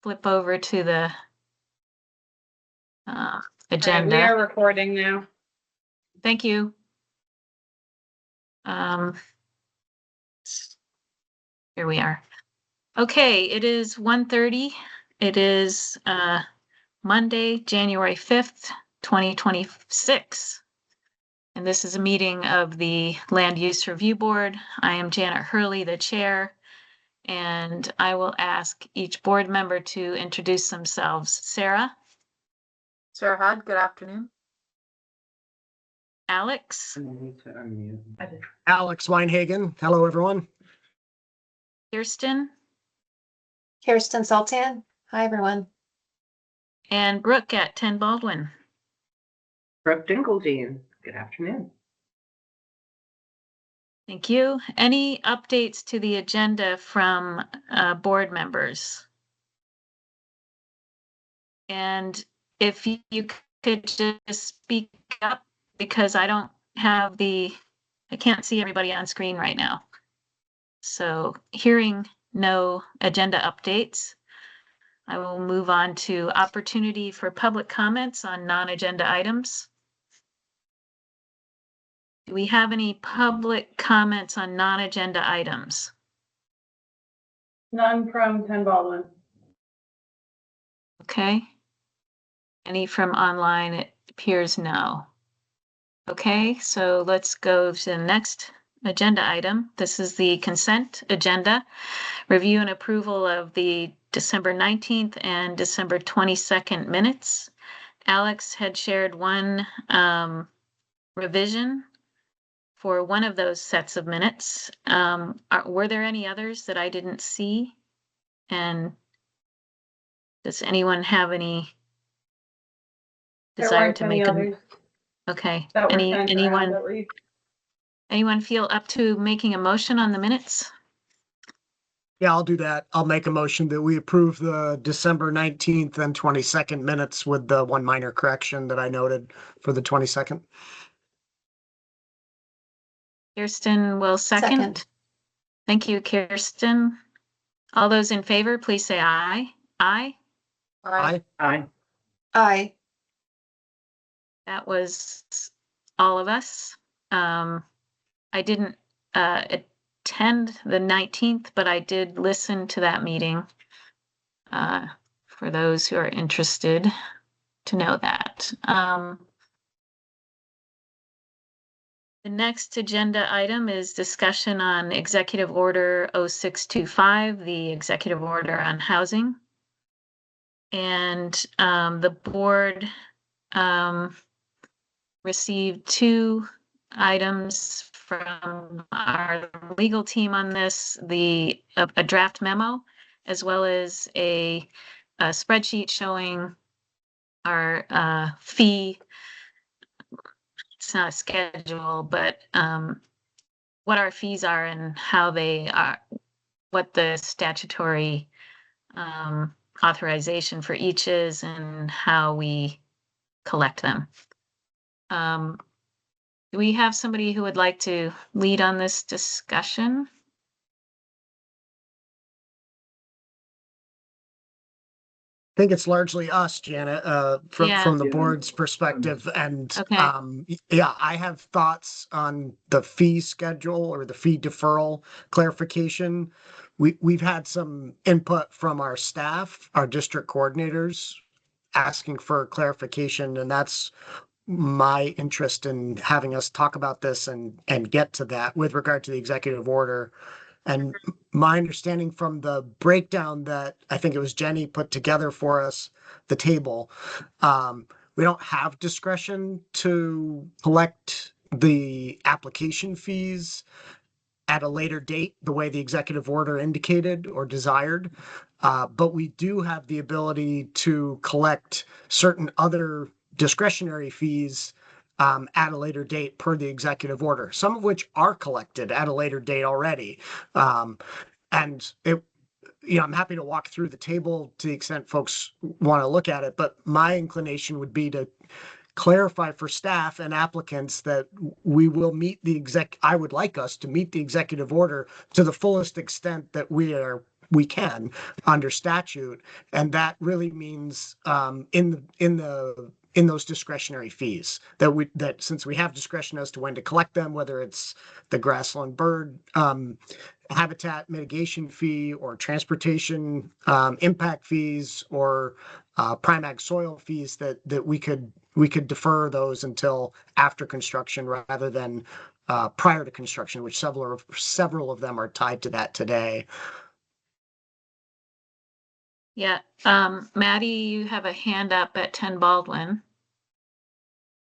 flip over to the agenda. We are recording now. Thank you. Here we are. Okay, it is 1:30. It is Monday, January 5th, 2026. And this is a meeting of the Land Use Review Board. I am Janet Hurley, the chair, and I will ask each board member to introduce themselves. Sarah? Sarah Hudd, good afternoon. Alex? Alex Weinhagen. Hello, everyone. Kirsten? Kirsten Sultan. Hi, everyone. And Brooke at 10 Baldwin. Brooke Dinkeldean. Good afternoon. Thank you. Any updates to the agenda from board members? And if you could just speak up, because I can't see everybody on screen right now. So hearing no agenda updates, I will move on to opportunity for public comments on non-agenda items. Do we have any public comments on non-agenda items? None from 10 Baldwin. Okay. Any from online? It appears no. Okay, so let's go to the next agenda item. This is the consent agenda. Review and approval of the December 19th and December 22nd minutes. Alex had shared one revision for one of those sets of minutes. Were there any others that I didn't see? And does anyone have any desire to make them? Okay. Anyone feel up to making a motion on the minutes? Yeah, I'll do that. I'll make a motion that we approve the December 19th and 22nd minutes with the one minor correction that I noted for the 22nd. Kirsten will second. Thank you, Kirsten. All those in favor, please say aye. Aye. Aye. Aye. Aye. That was all of us. I didn't attend the 19th, but I did listen to that meeting. For those who are interested to know that. The next agenda item is discussion on Executive Order 0625, the Executive Order on Housing. And the board received two items from our legal team on this, a draft memo, as well as a spreadsheet showing our fee. It's not a schedule, but what our fees are and how they are, what the statutory authorization for each is and how we collect them. Do we have somebody who would like to lead on this discussion? I think it's largely us, Janet, from the board's perspective. And Okay. yeah, I have thoughts on the fee schedule or the fee deferral clarification. We've had some input from our staff, our district coordinators, asking for clarification, and that's my interest in having us talk about this and get to that with regard to the executive order. And my understanding from the breakdown that I think it was Jenny put together for us, the table, we don't have discretion to collect the application fees at a later date, the way the executive order indicated or desired. But we do have the ability to collect certain other discretionary fees at a later date per the executive order, some of which are collected at a later date already. And I'm happy to walk through the table to the extent folks want to look at it, but my inclination would be to clarify for staff and applicants that we will meet I would like us to meet the executive order to the fullest extent that we are we can under statute. And that really means in those discretionary fees that since we have discretion as to when to collect them, whether it's the grassland bird habitat mitigation fee or transportation impact fees or prime ag soil fees, that we could defer those until after construction rather than prior to construction, which several of them are tied to that today. Yeah, Maddie, you have a hand up at 10 Baldwin.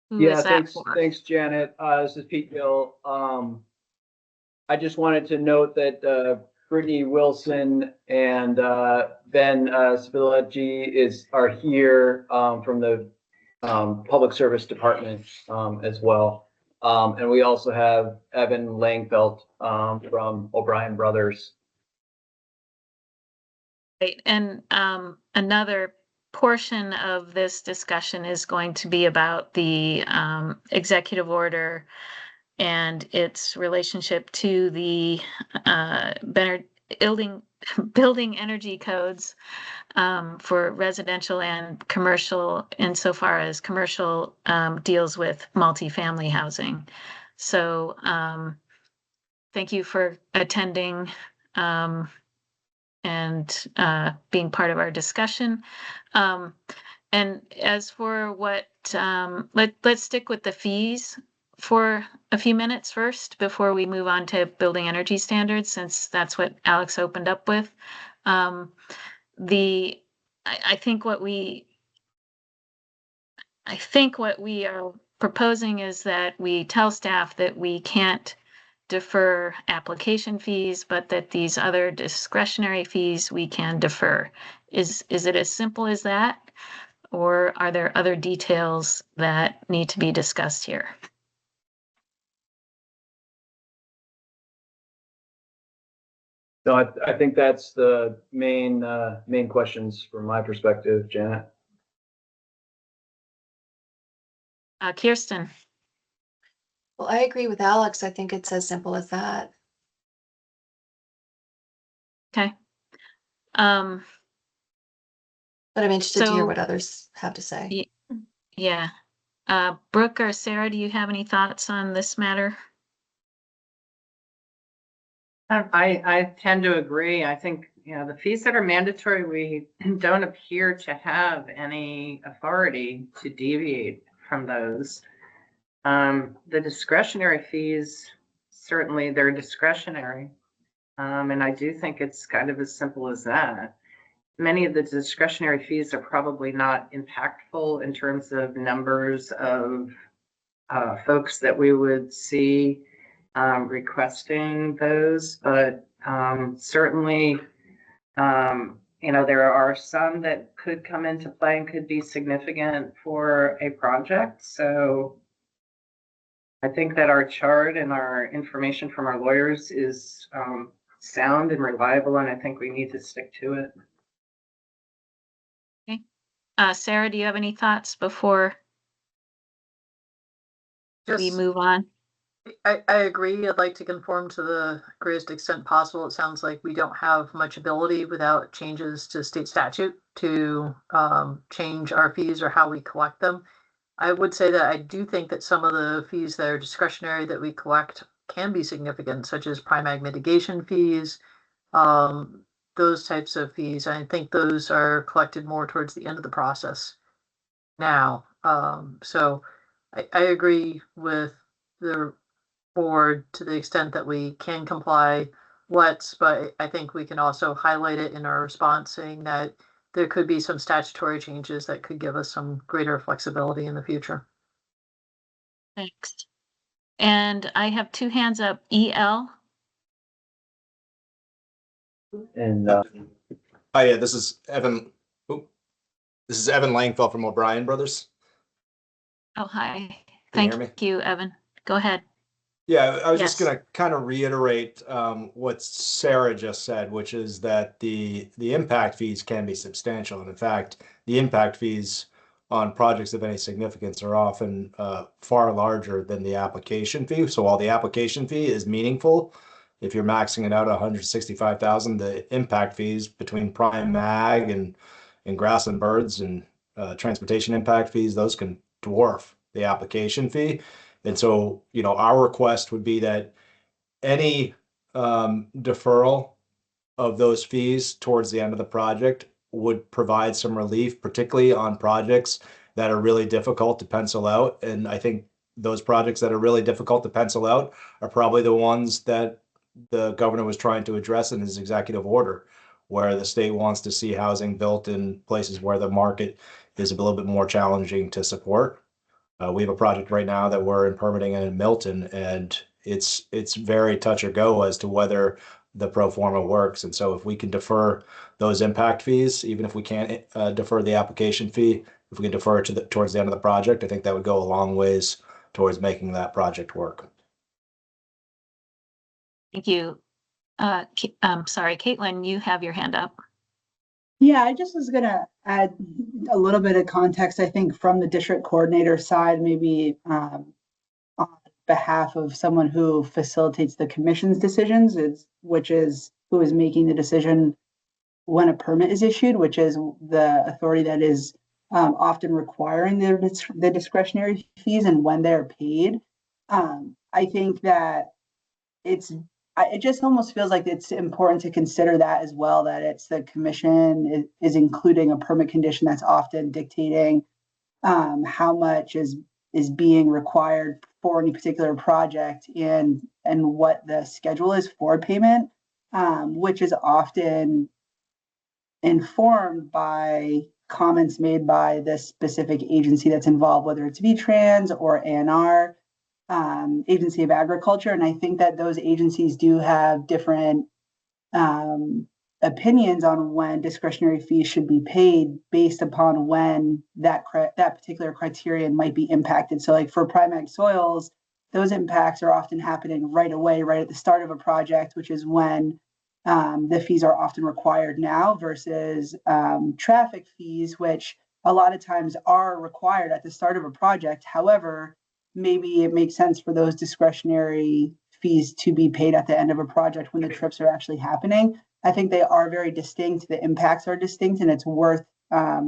Who Yeah, is that thanks, for? thanks, Janet. This is Pete Gill. I just wanted to note that Brittany Wilson and Ben Spileggi are here from the Public Service Department as well. And we also have Evan Langfeld from O'Brien Brothers. Right, and another portion of this discussion is going to be about the executive order and its relationship to the building energy codes for residential and commercial, insofar as commercial deals with multifamily housing. So thank you for attending and being part of our discussion. And as for what, let's stick with the fees for a few minutes first before we move on to building energy standards, since that's what Alex opened up with. I think what we are proposing is that we tell staff that we can't defer application fees, but that these other discretionary fees we can defer. Is it as simple as that? Or are there other details that need to be discussed here? No, I think that's the main questions from my perspective, Janet. Kirsten. Well, I agree with Alex. I think it's as simple as that. Okay. But I'm interested to hear So- what others have to say. Yeah. Brooke or Sarah, do you have any thoughts on this matter? I tend to agree. I think, the fees that are mandatory, we don't appear to have any authority to deviate from those. The discretionary fees, certainly they're discretionary. And I do think it's kind of as simple as that. Many of the discretionary fees are probably not impactful in terms of numbers of folks that we would see requesting those, but certainly, there are some that could come into play and could be significant for a project. So I think that our chart and our information from our lawyers is sound and reliable, and I think we need to stick to it. Okay. Sarah, do you have any thoughts before we move on? I agree. I'd like to conform to the greatest extent possible. It sounds like we don't have much ability without changes to state statute to change our fees or how we collect them. I would say that I do think that some of the fees that are discretionary that we collect can be significant, such as prime ag mitigation fees, those types of fees. I think those are collected more towards the end of the process now. So I agree with the board to the extent that we can comply, but I think we can also highlight it in our response, saying that there could be some statutory changes that could give us some greater flexibility in the future. Thanks. And I have two hands up. EL. And Hi, yeah, this is Evan. This is Evan Langfeld from O'Brien Brothers. Oh, hi. Can you hear Thank you, Evan. Go ahead. Yeah, I was just Yes. gonna kind of reiterate what Sarah just said, which is that the impact fees can be substantial. And in fact, the impact fees on projects of any significance are often far larger than the application fee. So while the application fee is meaningful, if you're maxing it out at 165,000, the impact fees between prime ag and grass and birds and transportation impact fees, those can dwarf the application fee. And so, you know, our request would be that any deferral of those fees towards the end of the project would provide some relief, particularly on projects that are really difficult to pencil out. And I think those projects that are really difficult to pencil out are probably the ones that the governor was trying to address in his executive order, where the state wants to see housing built in places where the market is a little bit more challenging to support. We have a project right now that we're in permitting in Milton, and it's very touch or go as to whether the pro forma works. And so if we can defer those impact fees, even if we can't defer the application fee, if we can defer it towards the end of the project, I think that would go a long ways towards making that project work. Thank you. Sorry, Caitlin, you have your hand up. Yeah, I just was gonna add a little bit of context, I think, from the district coordinator side, maybe on behalf of someone who facilitates the commission's decisions, who is making the decision when a permit is issued, which is the authority that is often requiring the discretionary fees and when they're paid. I think that it just almost feels like it's important to consider that as well, that it's the commission is including a permit condition that's often dictating how much is being required for any particular project and what the schedule is for payment, which is often informed by comments made by the specific agency that's involved, whether it's VTrans or ANR, Agency of Agriculture. And I think that those agencies do have different opinions on when discretionary fees should be paid based upon when that particular criterion might be impacted. So like for prime ag soils, those impacts are often happening right away, right at the start of a project, which is when the fees are often required now, versus traffic fees, which a lot of times are required at the start of a project. However, maybe it makes sense for those discretionary fees to be paid at the end of a project when the trips are actually happening. I think they are very distinct. The impacts are distinct, and it's worth, I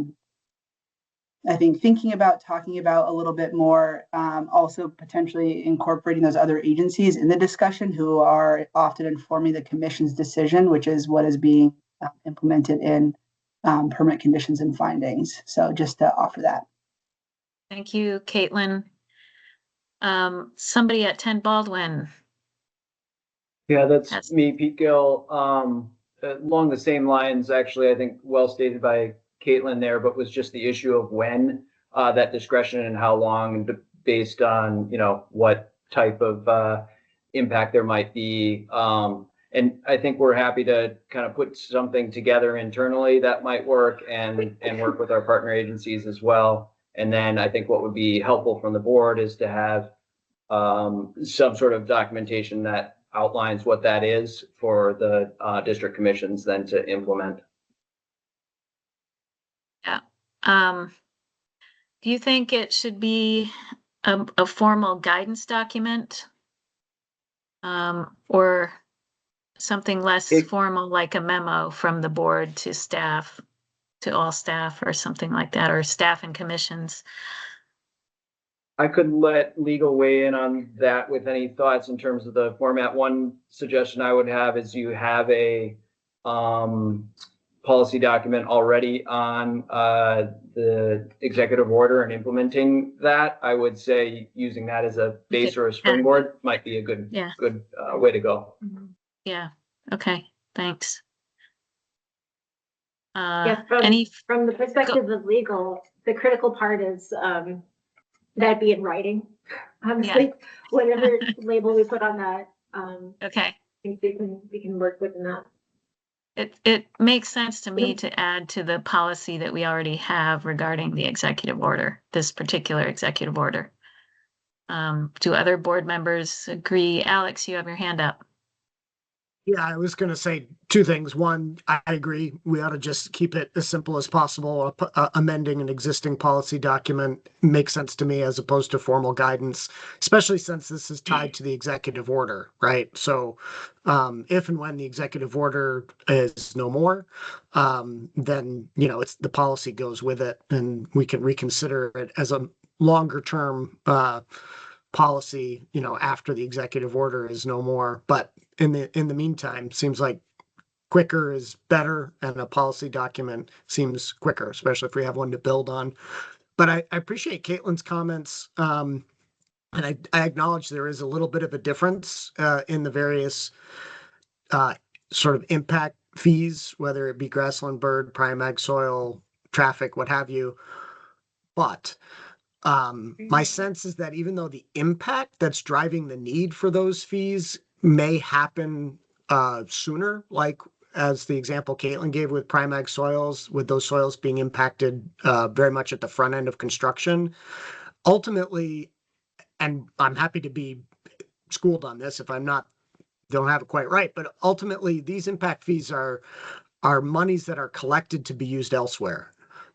think, thinking about, talking about a little bit more, also potentially incorporating those other agencies in the discussion who are often informing the commission's decision, which is what is being implemented in permit conditions and findings. So just to offer that. Thank you, Caitlin. Somebody at 10 Baldwin. Yeah, that's Yes. me, Pete Gill. Along the same lines, actually, I think well stated by Caitlin there, but was just the issue of when that discretion and how long, based on, you know, what type of impact there might be. And I think we're happy to kind of put something together internally that might work, and work with our partner agencies as well. And then I think what would be helpful from the board is to have some sort of documentation that outlines what that is for the district commissions then to implement. Yeah. Do you think it should be a formal guidance document? Or something less formal, like a memo from the board to staff, to all staff, or something like that, or staff and commissions? I could let legal weigh in on that with any thoughts in terms of the format. One suggestion I would have is you have a policy document already on the executive order and implementing that. I would say using that as a base or a springboard might be a good way to go. Yeah. Okay. Thanks. Yeah, Any? from the perspective of legal, the critical part is that be in writing. Honestly, whatever label we put on that, Okay. I think we can work within that. It makes sense to me to add to the policy that we already have regarding the executive order, this particular executive order. Do other board members agree? Alex, you have your hand up. Yeah, I was gonna say two things. One, I agree. We ought to just keep it as simple as possible. Amending an existing policy document makes sense to me as opposed to formal guidance, especially since this is tied to the executive order, right? So, if and when the executive order is no more, then, it's the policy goes with it and we can reconsider it as a longer term, policy, after the executive order is no more. But in the meantime, seems like quicker is better, and a policy document seems quicker, especially if we have one to build on. But I appreciate Caitlin's comments. And I acknowledge there is a little bit of a difference in the various sort of impact fees, whether it be grassland bird, prime ag soil, traffic, what have you. But my sense is that even though the impact that's driving the need for those fees may happen sooner, like as the example Caitlin gave with prime ag soils, with those soils being impacted very much at the front end of construction, ultimately, and I'm happy to be schooled on this if I'm not, don't have it quite right, but ultimately these impact fees are monies that are collected to be used elsewhere,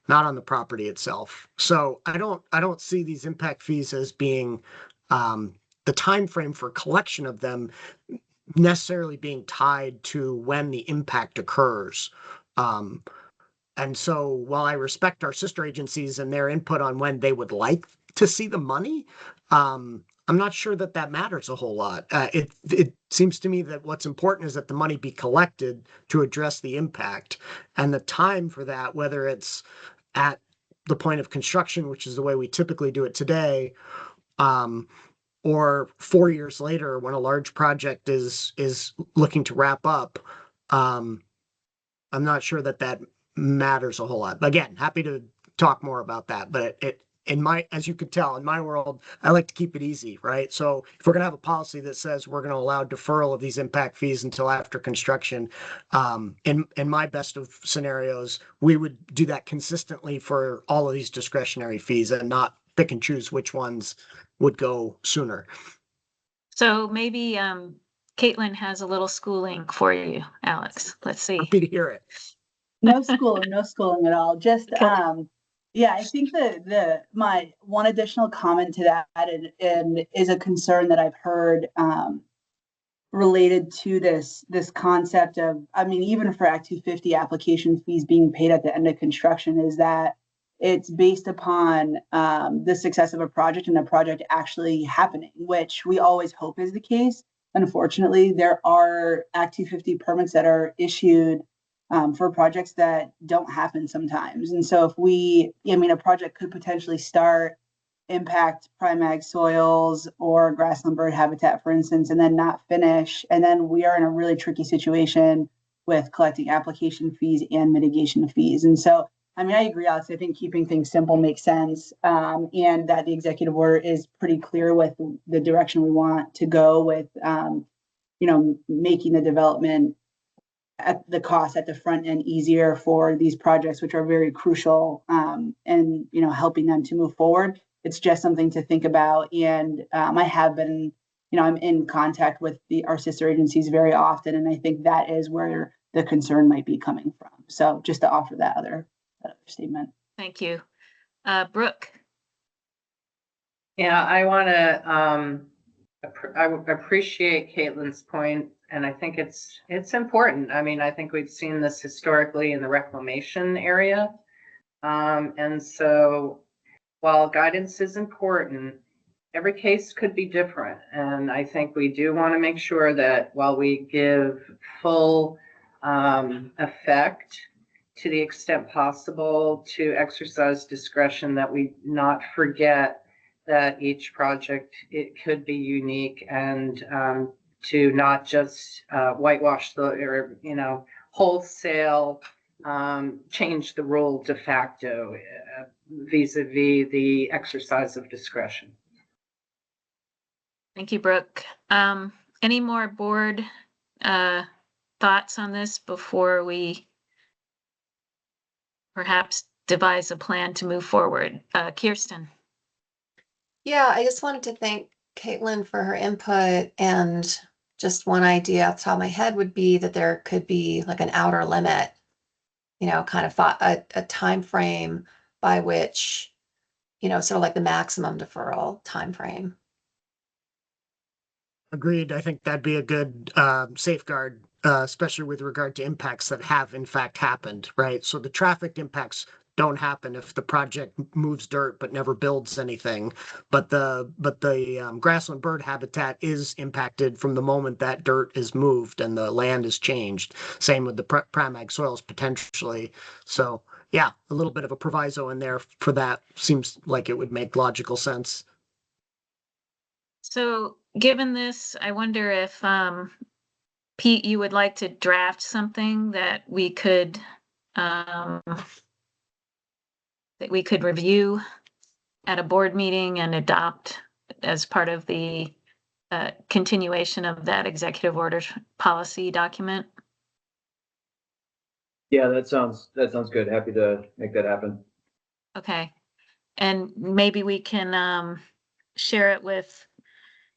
not on the property itself. So I don't see these impact fees as being the time frame for collection of them necessarily being tied to when the impact occurs. And so while I respect our sister agencies and their input on when they would like to see the money, I'm not sure that matters a whole lot. It seems to me that what's important is that the money be collected to address the impact, and the time for that, whether it's at the point of construction, which is the way we typically do it today, or 4 years later when a large project is looking to wrap up. I'm not sure that matters a whole lot. Again, happy to talk more about that, but as you could tell, in my world, I like to keep it easy, right? So if we're gonna have a policy that says we're gonna allow deferral of these impact fees until after construction, in my best of scenarios, we would do that consistently for all of these discretionary fees and not pick and choose which ones would go sooner. So maybe Caitlin has a little schooling for you, Alex. Let's see. Happy to hear it. No schooling at all. Just, yeah, I think my one additional comment to that and is a concern that I've heard related to this concept of, I mean, even for Act 250 application fees being paid at the end of construction, is that it's based upon the success of a project and the project actually happening, which we always hope is the case. Unfortunately, there are Act 250 permits that are issued for projects that don't happen sometimes. And so a project could potentially start, impact prime ag soils or grassland bird habitat, for instance, and then not finish. And then we are in a really tricky situation with collecting application fees and mitigation fees. And so, I agree, Alex. I think keeping things simple makes sense, and that the executive order is pretty clear with the direction we want to go with, making the development at the cost at the front end easier for these projects, which are very crucial, and helping them to move forward. It's just something to think about. And I have been, I'm in contact with our sister agencies very often, and I think that is where the concern might be coming from. So just to offer that other statement. Thank you. Brooke. Yeah, I want to I appreciate Caitlin's point, and I think it's important. I think we've seen this historically in the reclamation area. And so while guidance is important, every case could be different. And I think we do want to make sure that while we give full effect to the extent possible to exercise discretion, that we not forget that each project, it could be unique, and to not just whitewash or wholesale change the rule de facto vis-a-vis the exercise of discretion. Thank you, Brooke. Any more board thoughts on this before we perhaps devise a plan to move forward? Kirsten. Yeah, I just wanted to thank Caitlin for her input and just one idea off the top of my head would be that there could be like an outer limit, kind of a time frame by which, sort of like the maximum deferral time frame. Agreed. I think that'd be a good safeguard, especially with regard to impacts that have in fact happened, right? So the traffic impacts don't happen if the project moves dirt but never builds anything. But the grassland bird habitat is impacted from the moment that dirt is moved and the land is changed. Same with the prime ag soils potentially. So yeah, a little bit of a proviso in there for that seems like it would make logical sense. So given this, I wonder if, Pete, you would like to draft something that we could review at a board meeting and adopt as part of the continuation of that executive order policy document? Yeah, that sounds good. Happy to make that happen. Okay. And maybe we can share it with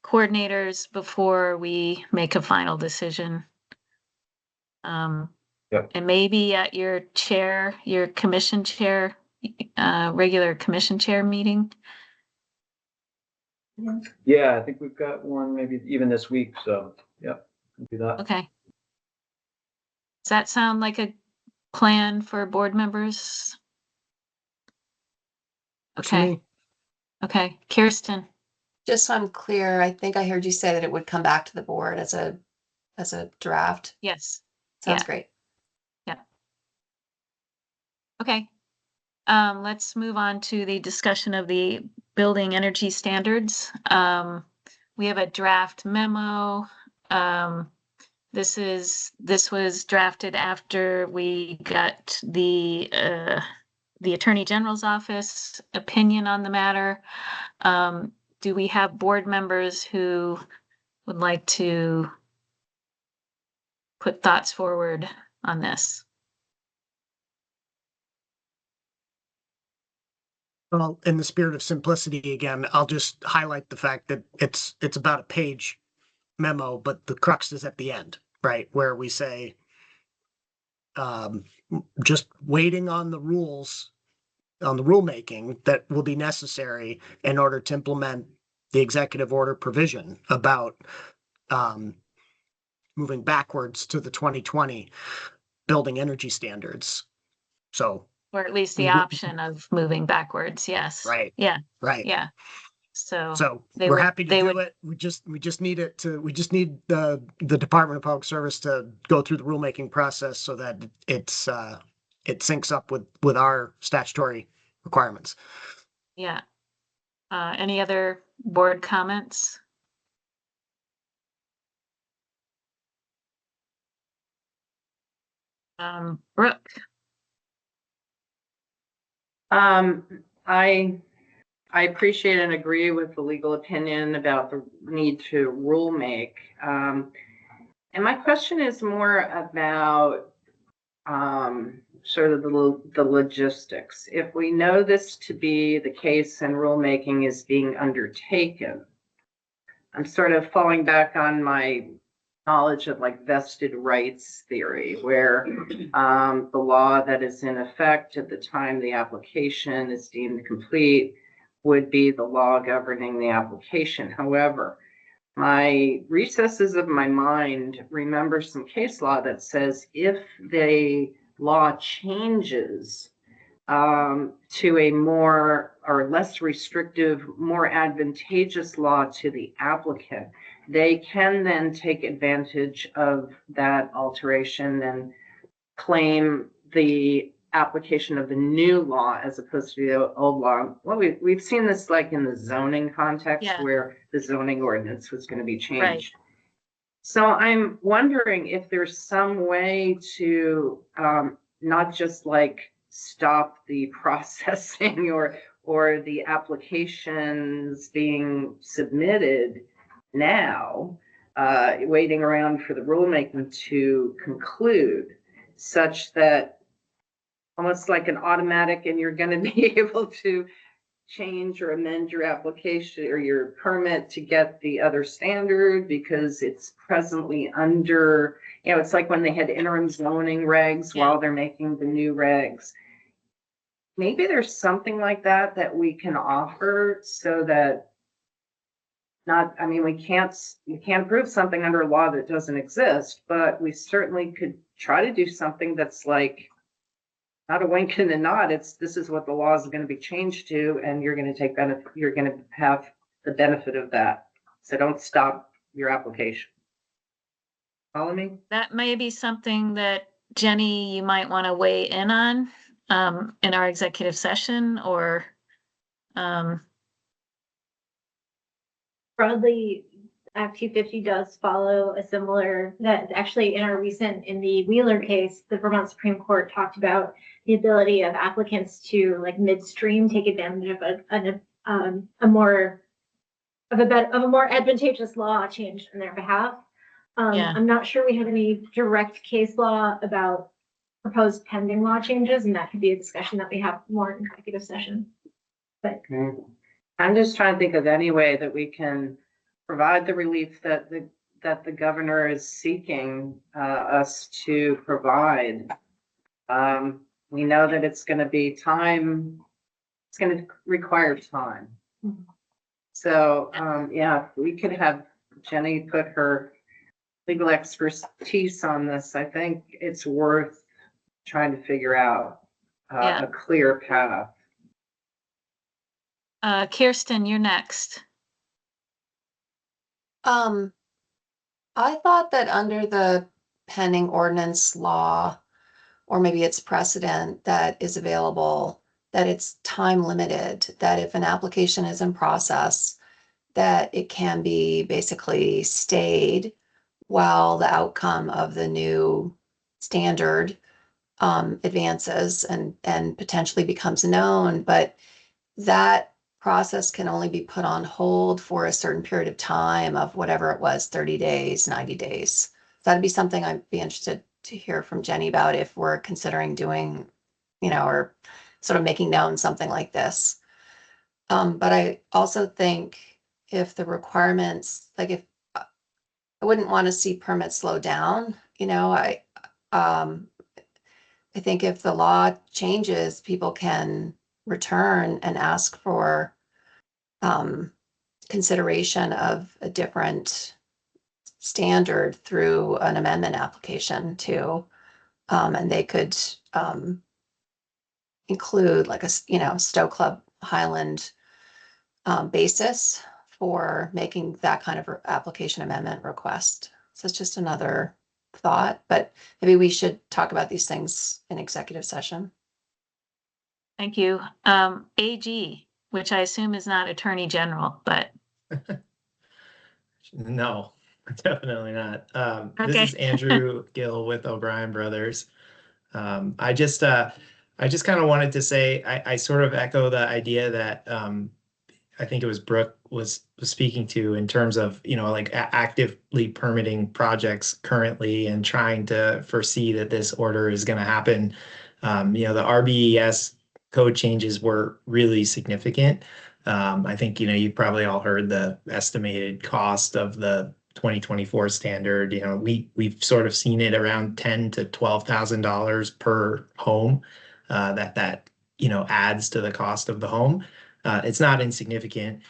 coordinators before we make a final decision. Yep. And maybe at your commission chair, regular commission chair meeting. Yeah, I think we've got one maybe even this week. So yeah, can do that. Okay. Does that sound like a plan for board members? Works for Okay. me. Okay. Kirsten. Just so I'm clear, I think I heard you say that it would come back to the board as a draft. Yes. Sounds Yeah. great. Okay. Let's move on to the discussion of the building energy standards. We have a draft memo. This was drafted after we got the Attorney General's office opinion on the matter. Do we have board members who would like to put thoughts forward on this? Well, in the spirit of simplicity, again, I'll just highlight the fact that it's about a page memo, but the crux is at the end, right? Where we say, just waiting on the rules, on the rulemaking that will be necessary in order to implement the executive order provision about moving backwards to the 2020 building energy standards. So, Or at least the Mhm. option of moving backwards, yes. right, Yeah, right. yeah. So So they we're would- happy to they do would- it. We just need the Department of Public Service to go through the rulemaking process so that it syncs up with our statutory requirements. yeah. Any other board comments? Brooke, I appreciate and agree with the legal opinion about the need to rule make. And my question is more about sort of the logistics. If we know this to be the case and rulemaking is being undertaken, I'm sort of falling back on my knowledge of like vested rights theory, where the law that is in effect at the time the application is deemed complete would be the law governing the application. However, my recesses of my mind remember some case law that says if the law changes to a more or less restrictive, more advantageous law to the applicant, they can then take advantage of that alteration and claim the application of the new law as opposed to the old law. Well, we've seen this like in the zoning context, Yeah. where the zoning ordinance was going to be changed. Right. So I'm wondering if there's some way to not just like stop the processing or the applications being submitted now, waiting around for the rulemaking to conclude, such that almost like an automatic, and you're going to be able to change or amend your application or your permit to get the other standard because it's presently under, it's like when they had interim zoning regs Yeah. while they're making the new regs. Maybe there's something like that that we can offer so that we can't approve something under a law that doesn't exist, but we certainly could try to do something that's like, not a wink and a nod. This is what the law is going to be changed to, and you're going to take benefit. You're going to have the benefit of that. So don't stop your application. Follow me? That may be something that Jenny, you might want to weigh in on in our executive session, or Broadly, Act 250 does follow a similar, that actually in the Wheeler case, the Vermont Supreme Court talked about the ability of applicants to like midstream take advantage of a more advantageous law changed on their behalf. Yeah. I'm not sure we have any direct case law about proposed pending law changes, and that could be a discussion that we have more in executive session. But I'm just trying to think of any way that we can provide the relief that the governor is seeking us to provide. We know that it's going to be time. It's going to require time. Mhm. So, we could have Jenny put her legal expertise on this. I think it's worth trying to figure out Yeah. a clear path. Kirsten, you're next. I thought that under the pending ordinance law, or maybe it's precedent that is available, that it's time limited, that if an application is in process, that it can be basically stayed while the outcome of the new standard advances and potentially becomes known. But that process can only be put on hold for a certain period of time of whatever it was, 30 days, 90 days. That'd be something I'd be interested to hear from Jenny about if we're considering doing, or sort of making known something like this. But I also think if the requirements, like if I wouldn't want to see permits slow down, I think if the law changes, people can return and ask for consideration of a different standard through an amendment application too. And they could include like a, Stowe Club Highland basis for making that kind of application amendment request. So it's just another thought, but maybe we should talk about these things in executive session. Thank you. AG, which I assume is not Attorney General, but No, definitely not. Okay. This is Andrew Gill with O'Brien Brothers. I just kind of wanted to say, I sort of echo the idea that I think it was Brooke was speaking to in terms of, like actively permitting projects currently and trying to foresee that this order is going to happen. The RBES code changes were really significant. I think, you've probably all heard the estimated cost of the 2024 standard. We've sort of seen it around $10,000 to $12,000 per home that adds to the cost of the home. It's not insignificant.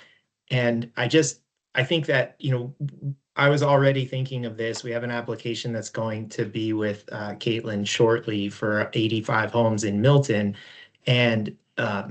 And I think that, I was already thinking of this. We have an application that's going to be with Caitlin shortly for 85 homes in Milton. And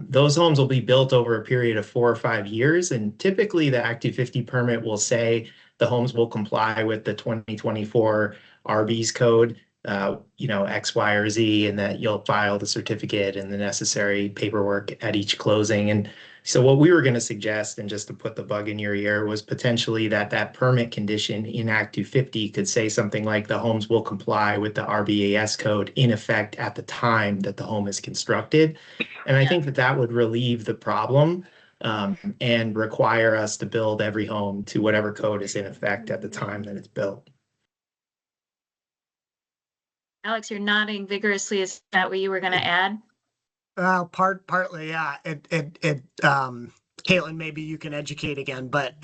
those homes will be built over a period of 4 or 5 years. And typically the Act 250 permit will say the homes will comply with the 2024 RB's code, X, Y, or Z, and that you'll file the certificate and the necessary paperwork at each closing. And so what we were going to suggest, and just to put the bug in your ear, was potentially that permit condition in Act 250 could say something like the homes will comply with the RBAS code in effect at the time that the home is constructed. And I think that would relieve the problem and require us to build every home to whatever code is in effect at the time that it's built. Alex, you're nodding vigorously. Is that what you were going to add? Partly, yeah. Caitlin, maybe you can educate again, but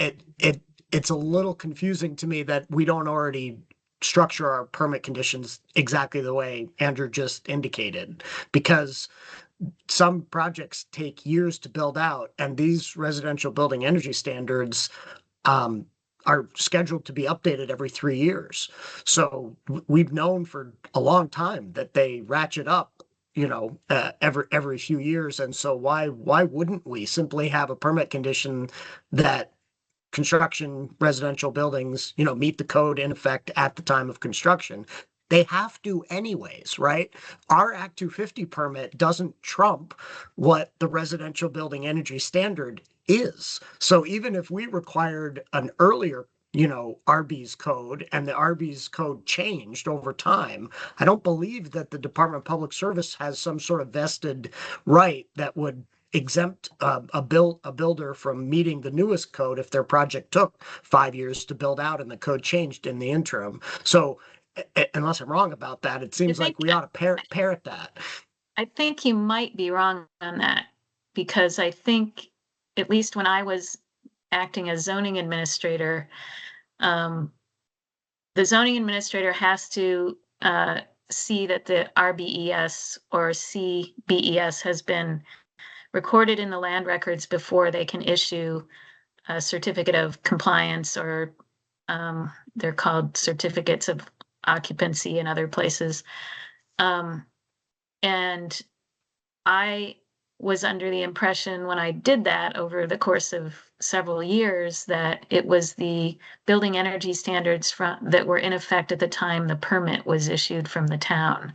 it's a little confusing to me that we don't already structure our permit conditions exactly the way Andrew just indicated, because some projects take years to build out, and these residential building energy standards are scheduled to be updated every 3 years. So we've known for a long time that they ratchet up, every few years. And so why wouldn't we simply have a permit condition that construction residential buildings, meet the code in effect at the time of construction? They have to anyways, right? Our Act 250 permit doesn't trump what the residential building energy standard is. So even if we required an earlier, RB's code, and the RB's code changed over time, I don't believe that the Department of Public Service has some sort of vested right that would exempt a builder from meeting the newest code if their project took 5 years to build out and the code changed in the interim. So unless I'm wrong about that, it seems like we ought to parrot that. I think you might be wrong on that, because I think, at least when I was acting as zoning administrator, the zoning administrator has to see that the RBES or CBES has been recorded in the land records before they can issue a certificate of compliance, or they're called certificates of occupancy in other places. And I was under the impression when I did that over the course of several years that it was the building energy standards that were in effect at the time the permit was issued from the town.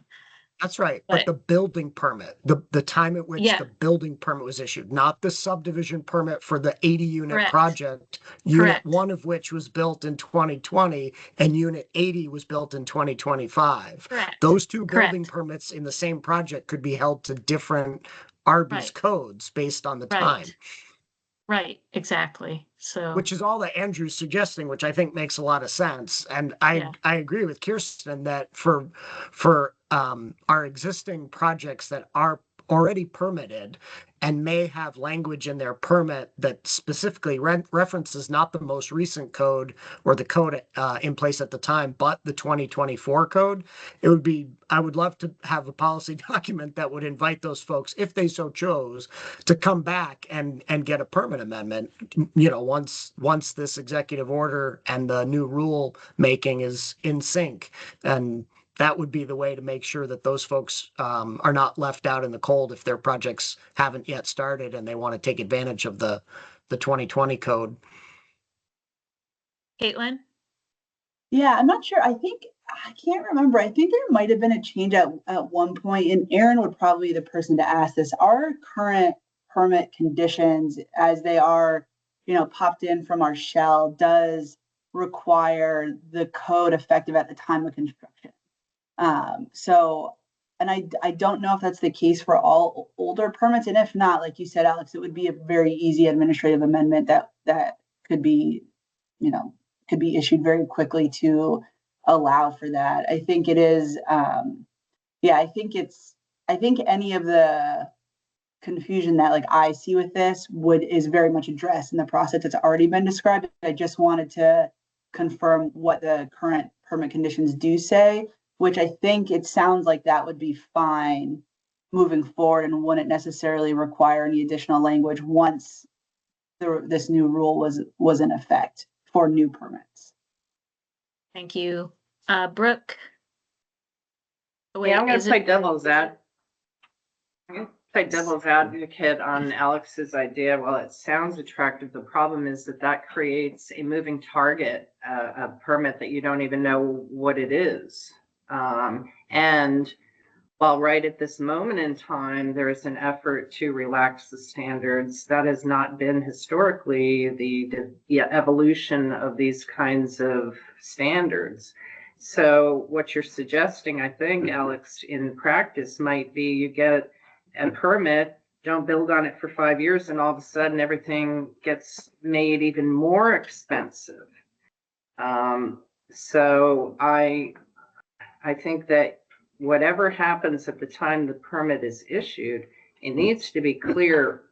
That's right. But the building permit, the time at which Yeah. the building permit was issued, not the subdivision permit for the 80 unit Correct. project, unit Correct. 1 of which was built in 2020 and unit 80 was built in 2025. Correct. Those two building Correct. permits in the same project could be held to different RB's Right. codes based on the Right. time. Right, exactly. So, Which is all that Andrew's suggesting, which I think makes a lot of sense. And Yeah. I agree with Kirsten that for our existing projects that are already permitted and may have language in their permit that specifically references not the most recent code or the code in place at the time, but the 2024 code, I would love to have a policy document that would invite those folks, if they so chose, to come back and get a permit amendment, once this executive order and the new rule making is in sync. And that would be the way to make sure that those folks are not left out in the cold if their projects haven't yet started and they want to take advantage of the 2020 code. Caitlin? Yeah, I'm not sure. I can't remember. I think there might have been a change at one point, and Aaron would probably be the person to ask this. Our current permit conditions, as they are, popped in from our shell, does require the code effective at the time of construction. And I don't know if that's the case for all older permits. And if not, like you said, Alex, it would be a very easy administrative amendment that could be issued very quickly to allow for that. I think it is, I think any of the confusion that like I see with this is very much addressed in the process that's already been described. I just wanted to confirm what the current permit conditions do say, which I think it sounds like that would be fine moving forward and wouldn't necessarily require any additional language once this new rule was in effect for new permits. Thank you. Brooke? Yeah, I'm going to play devil's advocate on Alex's idea. Well, it sounds attractive. The problem is that creates a moving target, a permit that you don't even know what it is. And while right at this moment in time, there is an effort to relax the standards, that has not been historically the evolution of these kinds of standards. So what you're suggesting, I think, Alex, in practice might be you get a permit, don't build on it for 5 years, and all of a sudden everything gets made even more expensive. So I think that whatever happens at the time the permit is issued it needs to be clear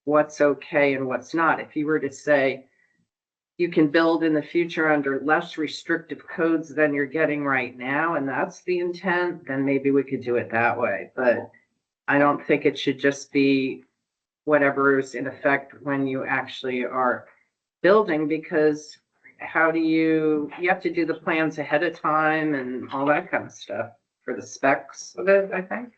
what's okay and what's not. If you were to say, you can build in the future under less restrictive codes than you're getting right now, and that's the intent, then maybe we could do it that way. But I don't think it should just be whatever is in effect when you actually are building, because how do you have to do the plans ahead of time and all that kind of stuff for the specs of it, I think.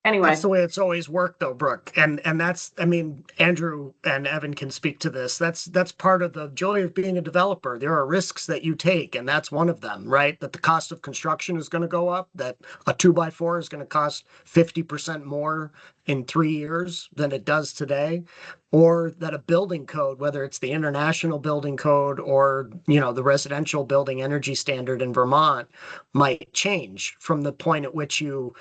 Anyway. That's the way it's always worked though, Brooke. And that's, I mean, Andrew and Evan can speak to this. That's part of the joy of being a developer. There are risks that you take, and that's one of them, right? That the cost of construction is going to go up, that a 2x4 is going to cost 50% more in 3 years than it does today, or that a building code, whether it's the international building code or, you know, the residential building energy standard in Vermont, might change from the point at which you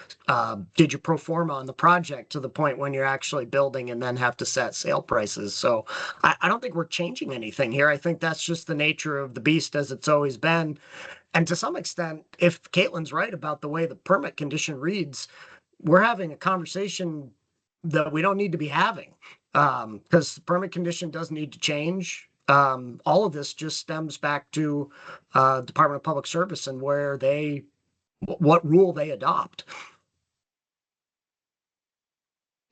did your pro forma on the project to the point when you're actually building and then have to set sale prices. So I don't think we're changing anything here. I think that's just the nature of the beast as it's always been. And to some extent, if Caitlin's right about the way the permit condition reads, we're having a conversation that we don't need to be having, because the permit condition doesn't need to change. All of this just stems back to Department of Public Service and what rule they adopt.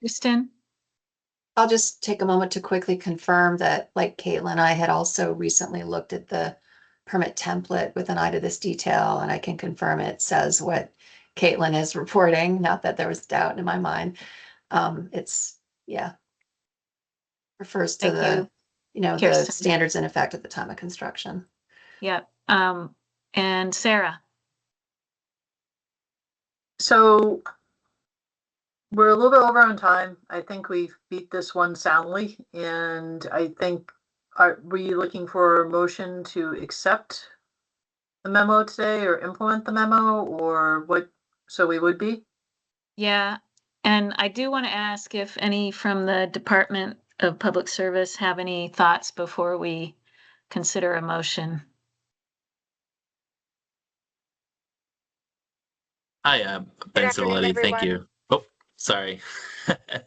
Kristen? I'll just take a moment to quickly confirm that, like Caitlin, I had also recently looked at the permit template with an eye to this detail, and I can confirm it says what Caitlin is reporting, not that there was doubt in my mind. It's, refers to Thank you, the Kirsten. standards in effect at the time of construction. Yep. And Sarah? So we're a little bit over on time. I think we've beat this one soundly, and I think, are we looking for a motion to accept the memo today or implement the memo, or what? So we would be? Yeah, and I do want to ask if any from the Department of Public Service have any thoughts before we consider a motion. Hi, Ben afternoon, Civiletti. Thank everyone. you. Oh, sorry.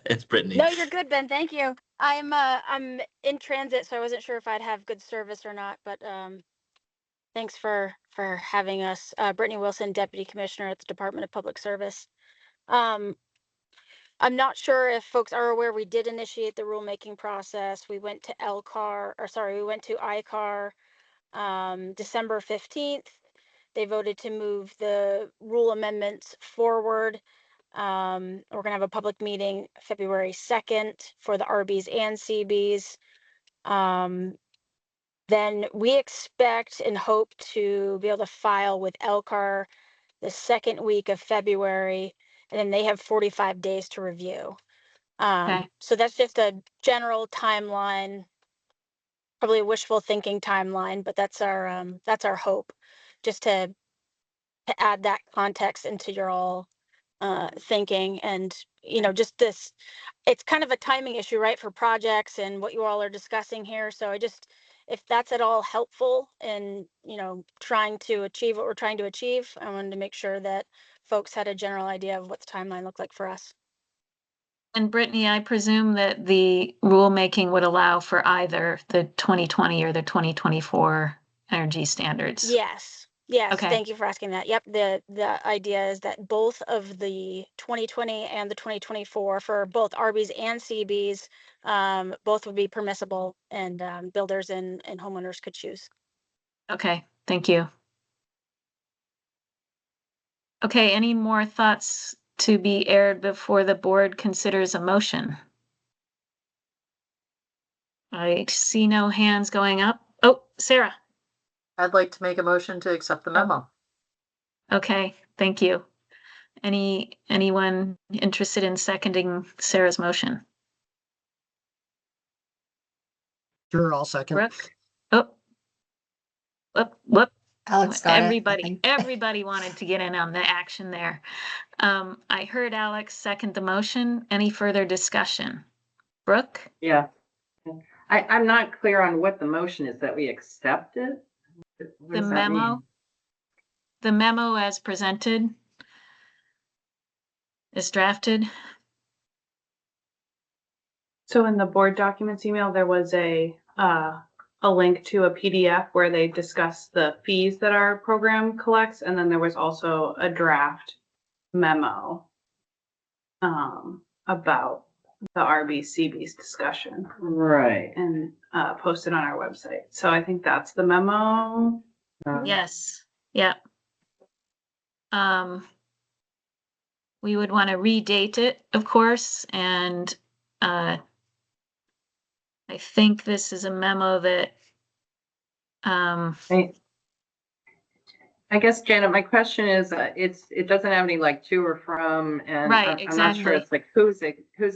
It's Brittany. No, you're good, Ben. Thank you. I'm in transit, so I wasn't sure if I'd have good service or not, but thanks for having us. Brittany Wilson, Deputy Commissioner at the Department of Public Service. I'm not sure if folks are aware, we did initiate the rulemaking process. We went to we went to ICAR December 15th. They voted to move the rule amendments forward. We're gonna have a public meeting February 2nd for the RBs and CBs. Then we expect and hope to be able to file with LCAR the second week of February, and then they have 45 days to review. Okay. So that's just a general timeline, probably a wishful thinking timeline, but that's our hope, just to add that context into your all thinking. And just this, it's kind of a timing issue, right, for projects and what you all are discussing here. So if that's at all helpful in trying to achieve what we're trying to achieve, I wanted to make sure that folks had a general idea of what the timeline looked like for us. And Brittany, I presume that the rulemaking would allow for either the 2020 or the 2024 energy standards. Yes. Okay. Thank you for asking that. Yep. The idea is that both of the 2020 and the 2024 for both RBs and CBs, both would be permissible, and builders and homeowners could choose. Okay, thank you. Okay, any more thoughts to be aired before the board considers a motion? I see no hands going up. Oh, Sarah. I'd like to make a motion to accept the memo. Okay, thank you. Anyone interested in seconding Sarah's motion? Sure, I'll second. Brooke? Oh. Whoop. Alex got Everybody wanted to get in on the action there. I heard Alex second the motion. Any further discussion? Brooke? Yeah. I'm not clear on what the motion is, that we accept it. What The does that memo? mean? The memo as presented is drafted. So in the board documents email, there was a link to a PDF where they discuss the fees that our program collects, and then there was also a draft memo about the RBCB's discussion Right. and posted on our website. So I think that's the memo. Yes, yeah. We would want to redate it, of course, and I think this is a memo that I guess, Janet, my question is, it doesn't have any like to or from, and Right, I'm not sure exactly. it's like who's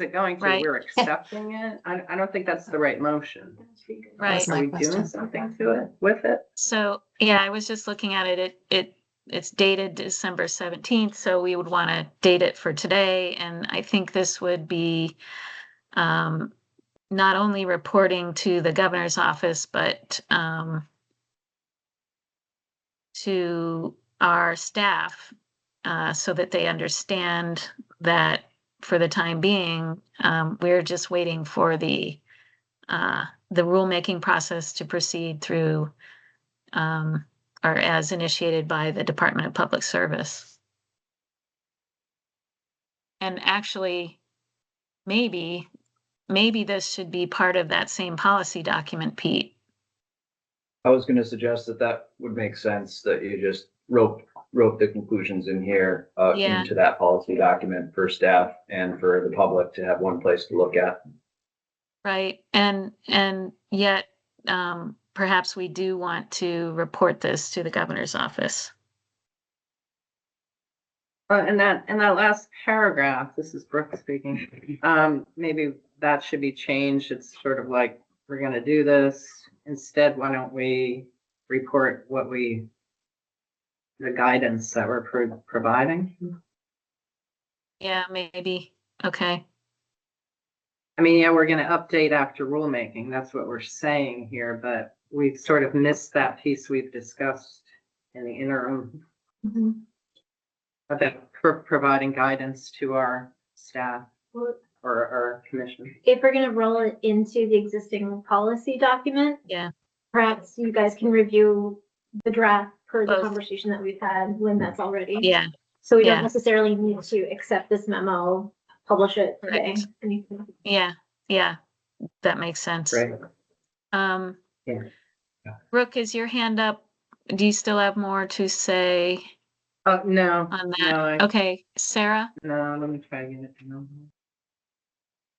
it going to? Right. We're accepting it. I don't think that's the right motion. Right. Are we my doing question. something to it with it? So, yeah, I was just looking at it. It's dated December 17th, so we would want to date it for today. And I think this would be not only reporting to the governor's office, but to our staff so that they understand that for the time being, we're just waiting for the rulemaking process to proceed through or as initiated by the Department of Public Service. And actually, maybe this should be part of that same policy document, Pete. I was gonna suggest that would make sense, that you just wrote the conclusions in here, Yeah. into that policy document for staff and for the public to have one place to look at. Right. And yet, perhaps we do want to report this to the governor's office. In that last paragraph, this is Brooke speaking, maybe that should be changed. It's sort of like, we're gonna do this. Instead, why don't we report the guidance that we're providing? Yeah, maybe. Okay. I mean, yeah, we're gonna update after rulemaking. That's what we're saying here, but we've sort of missed that piece we've discussed in the interim. About providing guidance to our staff or our commission. If we're gonna roll it into the existing policy document, Yeah. perhaps you guys can review the draft per the Both. conversation that we've had when that's all ready. Yeah. So we Yeah. don't necessarily need to accept this memo, publish it today. Correct. Yeah. Yeah. That makes sense. Right. Yeah. Brooke, is your hand up? Do you still have more to say No. on that? No, Okay, Sarah? no, let me try to get it to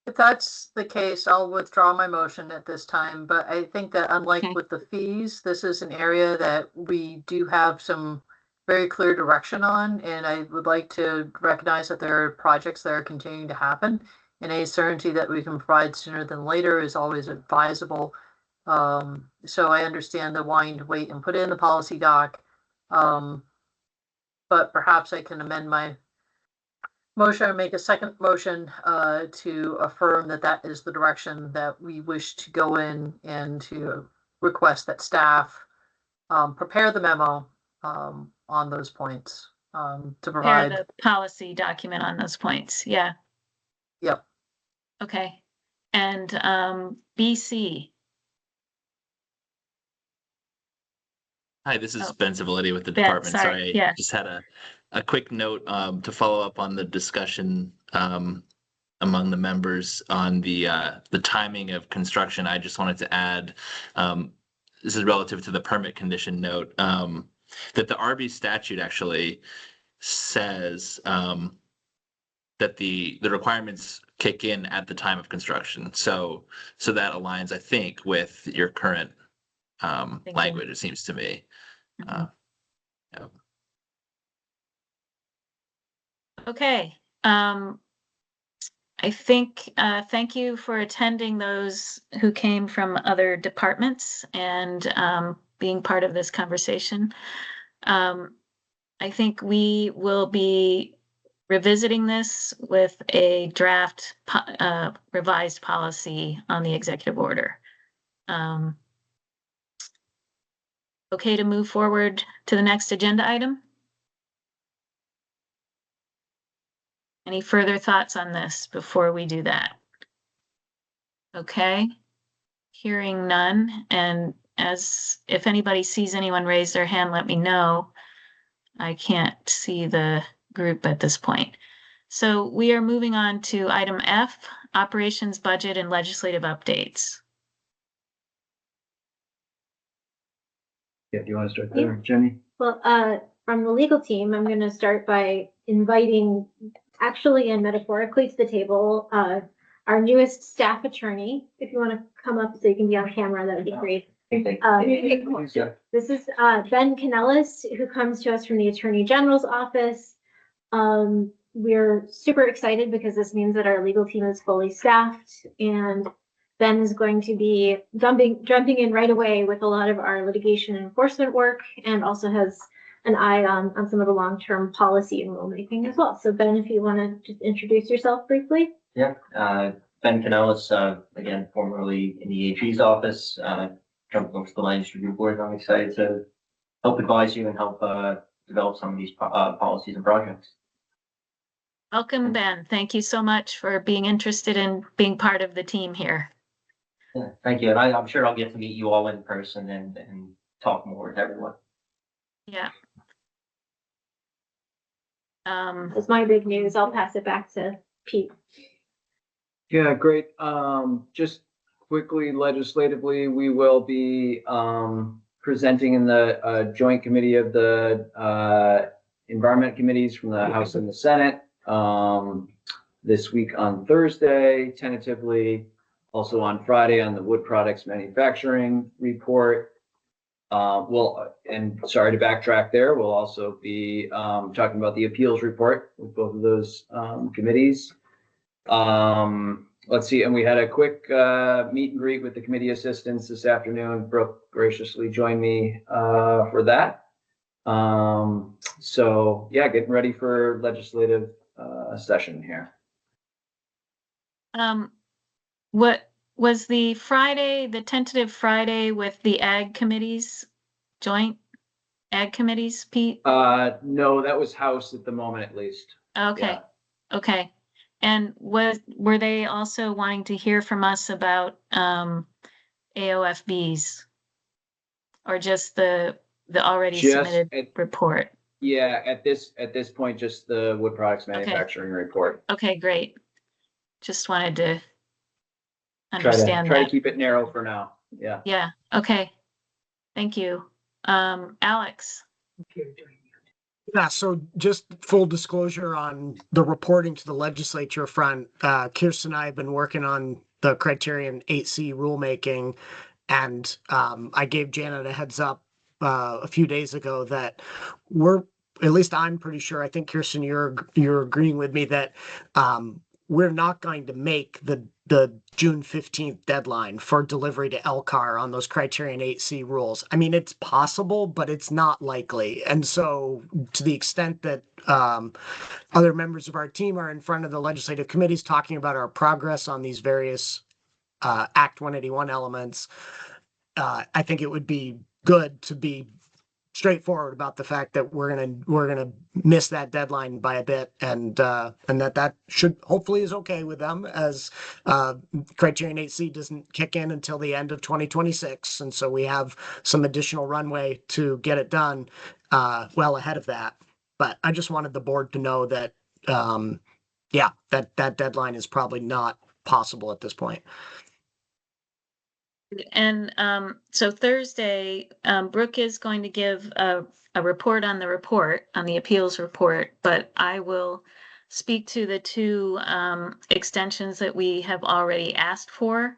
If that's the case, I'll withdraw my motion at this time, but I think that unlike Okay. with the fees, this is an area that we do have some very clear direction on, and I would like to recognize that there are projects that are continuing to happen, and any certainty that we can provide sooner than later is always advisable. So I understand the wanting to wait and put it in the policy doc, but perhaps I can amend my motion or make a second motion to affirm that that is the direction that we wish to go in, and to request that staff prepare the memo on those points to Prepare provide. the policy document on those points. Yeah. Yep. Okay. And BC. Hi, this is Oh. Ben Civiletti with the Ben, department. sorry, Sorry, yeah. just had a quick note to follow up on the discussion among the members on the timing of construction. I just wanted to add, this is relative to the permit condition note, that the RB statute actually says that the requirements kick in at the time of construction. So that aligns, I think, with your current language, it seems to me. Yeah. Okay. I think, thank you for attending, those who came from other departments and being part of this conversation. I think we will be revisiting this with a draft revised policy on the executive order. Okay to move forward to the next agenda item? Any further thoughts on this before we do that? Okay. Hearing none, and if anybody sees anyone raise their hand, let me know. I can't see the group at this point. So we are moving on to item F, operations, budget, and legislative updates. Yeah, do you want to start there, Jenny? Well, from the legal team, I'm going to start by inviting, actually and metaphorically, to the table, our newest staff attorney. If you want to come up so you can be on camera, that would be great. This is Ben Canellis, who comes to us from the Attorney General's office. We're super excited because this means that our legal team is fully staffed, and Ben is going to be jumping in right away with a lot of our litigation enforcement work, and also has an eye on some of the long-term policy and rulemaking as well. So Ben, if you want to just introduce yourself briefly. Yeah, Ben Canellis, again, formerly in the AG's office, jumped over to the Land Use Review Board. I'm excited to help advise you and help develop some of these policies and projects. Welcome, Ben. Thank you so much for being interested in being part of the team here. Yeah, thank you. And I'm sure I'll get to meet you all in person and talk more with everyone. Yeah. That's my big news. I'll pass it back to Pete. Yeah, great. Just quickly, legislatively, we will be presenting in the joint committee of the environment committees from the House and the Senate this week on Thursday, tentatively. Also on Friday on the wood products manufacturing report. And sorry to backtrack there, we'll also be talking about the appeals report with both of those committees. Let's see, and we had a quick meet and greet with the committee assistants this afternoon. Brooke graciously joined me for that. So yeah, getting ready for legislative session here. What was the tentative Friday with the ag committees, joint ag committees, Pete? No, that was House at the moment, at least. Okay. Yeah. Okay. And were they also wanting to hear from us about AOFBs, or just the already submitted report? Yeah, at this point, just the wood products manufacturing report. Okay, great. Just wanted to understand Try that. to keep it narrow for now. Yeah. Yeah. Okay. Thank you. Alex. Yeah, so just full disclosure on the reporting to the legislature front, Kirsten and I have been working on the Criterion 8C rulemaking, and I gave Janet a heads up a few days ago that at least I'm pretty sure, I think Kirsten, you're agreeing with me that we're not going to make the June 15th deadline for delivery to LCAR on those Criterion 8C rules. I mean, it's possible, but it's not likely. And so to the extent that other members of our team are in front of the legislative committees talking about our progress on these various Act 181 elements, I think it would be good to be straightforward about the fact that we're gonna miss that deadline by a bit, and that should hopefully is okay with them, as Criterion 8C doesn't kick in until the end of 2026, and so we have some additional runway to get it done well ahead of that. But I just wanted the board to know that that deadline is probably not possible at this point. And so Thursday, Brooke is going to give a report on the appeals report, but I will speak to the two extensions that we have already asked for.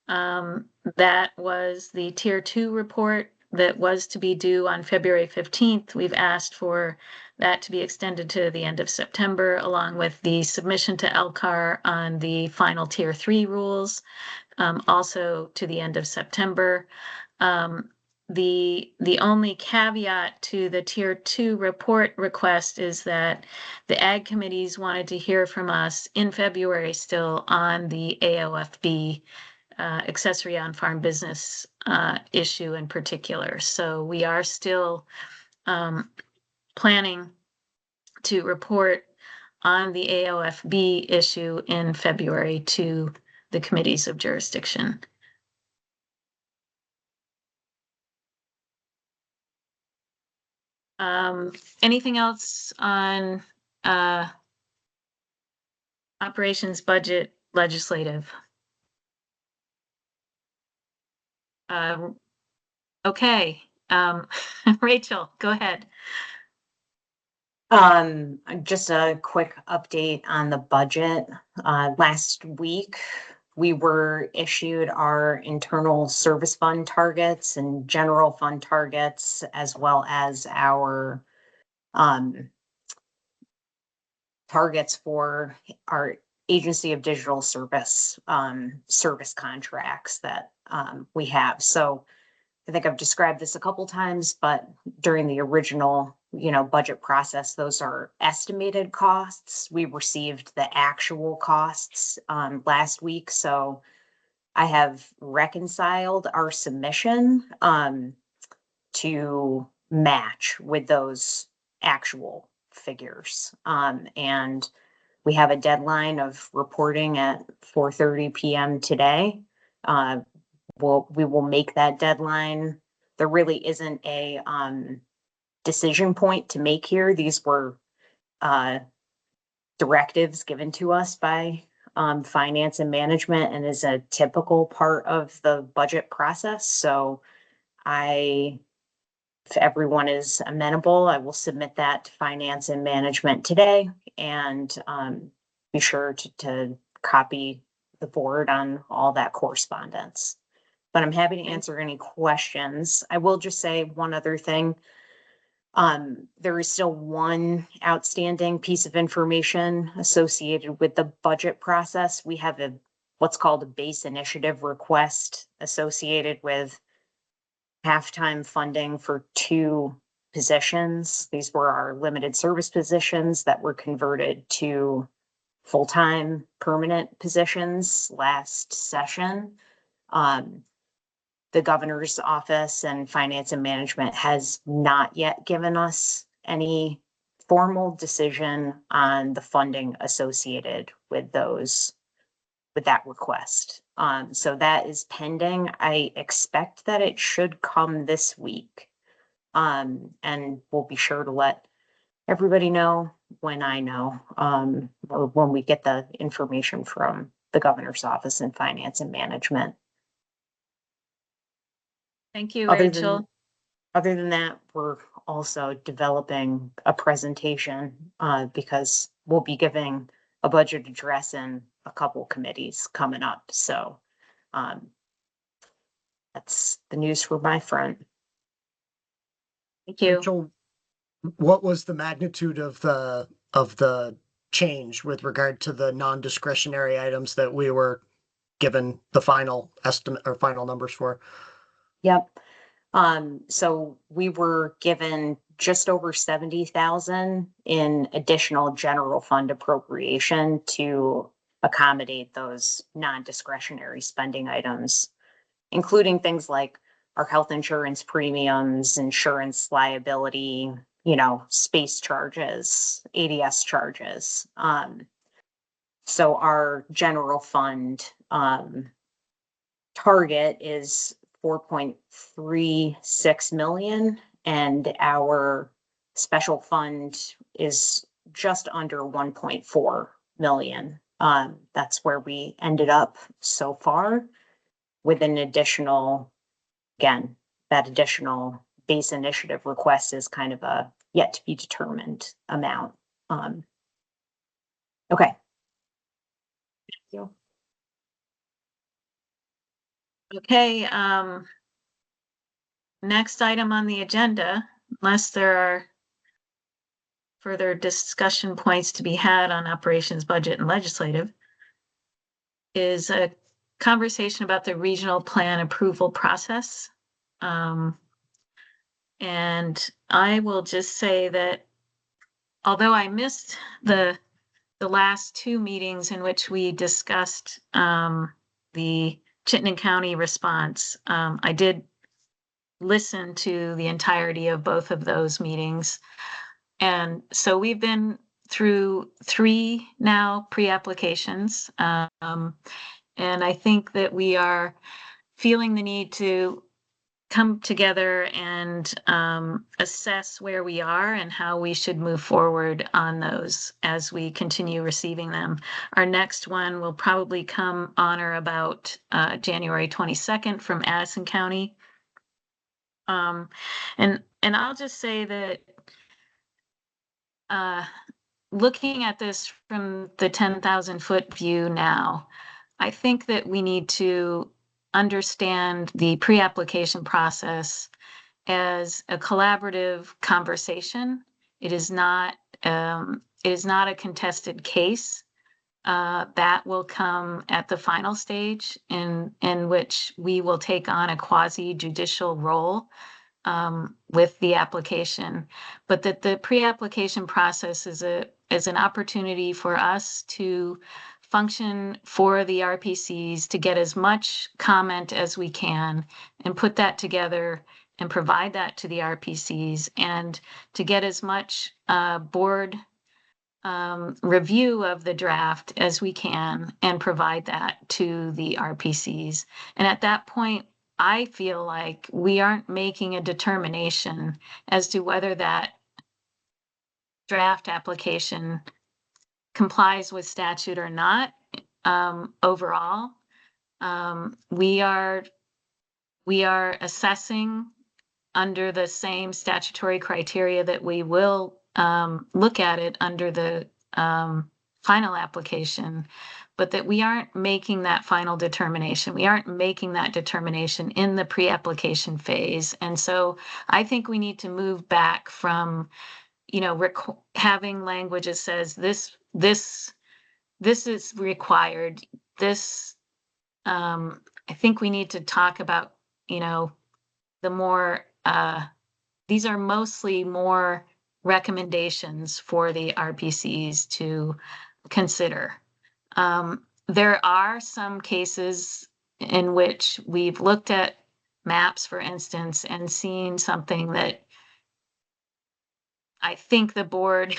That was the Tier 2 report that was to be due on February 15th. We've asked for that to be extended to the end of September, along with the submission to LCAR on the final Tier 3 rules. Also to the end of September. The only caveat to the Tier 2 report request is that the ag committees wanted to hear from us in February still on the AOFB, accessory on-farm business issue in particular. So we are still planning to report on the AOFB issue in February to the committees of jurisdiction. Anything else on operations, budget, legislative? Okay, Rachel, go ahead. Just a quick update on the budget. Last week, we were issued our internal service fund targets and general fund targets, as well as our targets for our Agency of Digital Service service contracts that we have. So I think I've described this a couple times, but during the original, budget process, those are estimated costs. We received the actual costs last week, so I have reconciled our submission to match with those actual figures. And we have a deadline of reporting at 4:30 p.m. today. We will make that deadline. There really isn't a decision point to make here. These were directives given to us by finance and management, and is a typical part of the budget process. So if everyone is amenable, I will submit that to finance and management today, and be sure to copy the board on all that correspondence. But I'm happy to answer any questions. I will just say one other thing. There is still one outstanding piece of information associated with the budget process. We have what's called a base initiative request associated with half-time funding for 2 positions. These were our limited service positions that were converted to full-time permanent positions last session. The governor's office and finance and management has not yet given us any formal decision on the funding associated with that request. So that is pending. I expect that it should come this week. And we'll be sure to let everybody know when I know, or when we get the information from the governor's office and finance and management. Thank you, Rachel. Other than that, we're also developing a presentation because we'll be giving a budget address in a couple committees coming up. So that's the news for my front. Thank you. Rachel, what was the magnitude of the change with regard to the non-discretionary items that we were given the final estimate or final numbers for? Yep. So we were given just over 70,000 in additional general fund appropriation to accommodate those non-discretionary spending items, including things like our health insurance premiums, insurance liability, space charges, ADS charges. So our general fund target is 4.36 million, and our special fund is just under 1.4 million. That's where we ended up so far, with an additional, again, that additional base initiative request is kind of a yet to be determined amount. Okay. Thank you. Okay, next item on the agenda, unless there are further discussion points to be had on operations, budget, and legislative, is a conversation about the regional plan approval process. And I will just say that although I missed the last 2 meetings in which we discussed the Chittenden County response, I did listen to the entirety of both of those meetings. And so we've been through 3 now pre-applications. And And I think that we are feeling the need to come together and assess where we are and how we should move forward on those as we continue receiving them. Our next one will probably come on or about January 22nd from Addison County. And I'll just say that looking at this from the 10,000 foot view now, I think that we need to understand the pre-application process as a collaborative conversation. It is not a contested case. That will come at the final stage in which we will take on a quasi judicial role with the application, but that the pre-application process is an opportunity for us to function for the RPCs to get as much comment as we can and put that together and provide that to the RPCs and to get as much board review of the draft as we can and provide that to the RPCs. And at that point, I feel like we aren't making a determination as to whether that draft application complies with statute or not. Overall, we are assessing under the same statutory criteria that we will look at it under the final application, but that we aren't making that final determination. We aren't making that determination in the pre-application phase. And so I think we need to move back from, having language that says this is required. I think we need to talk about, the more, these are mostly more recommendations for the RPCs to consider. There are some cases in which we've looked at maps, for instance, and seen something that I think the board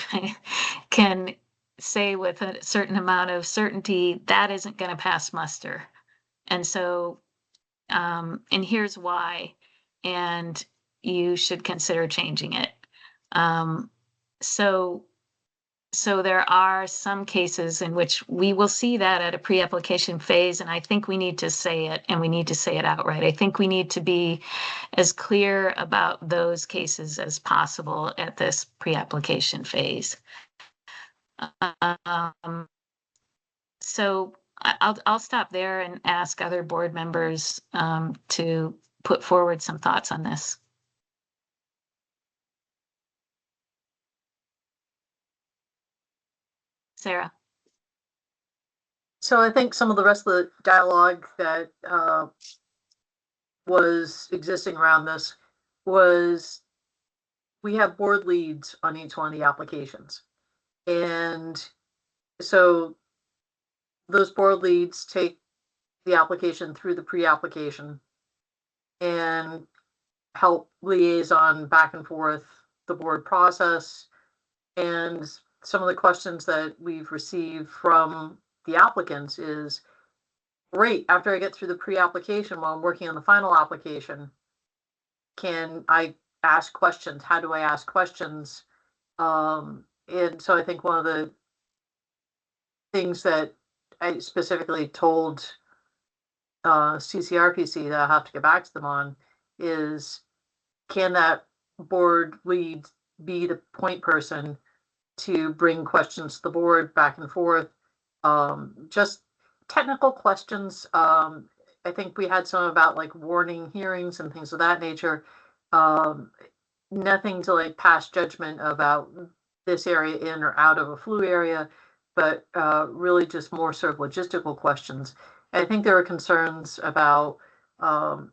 can say with a certain amount of certainty that isn't going to pass muster. And so, and here's why, and you should consider changing it. So there are some cases in which we will see that at a pre-application phase, and I think we need to say it, and we need to say it outright. I think we need to be as clear about those cases as possible at this pre-application phase. So I'll stop there and ask other board members to put forward some thoughts on this. Sarah. So I think some of the rest of the dialogue that was existing around this was we have board leads on each one of the applications. And so those board leads take the application through the pre-application and help liaison back and forth the board process. And some of the questions that we've received from the applicants is, great, after I get through the pre-application while I'm working on the final application, can I ask questions? How do I ask questions? And so I think one of the things that I specifically told CCRPC that I'll have to get back to them on is, can that board lead be the point person to bring questions to the board back and forth? Just technical questions. I think we had some about like warning hearings and things of that nature. Nothing to like pass judgment about this area in or out of a flu area, but really just more sort of logistical questions. I think there are concerns about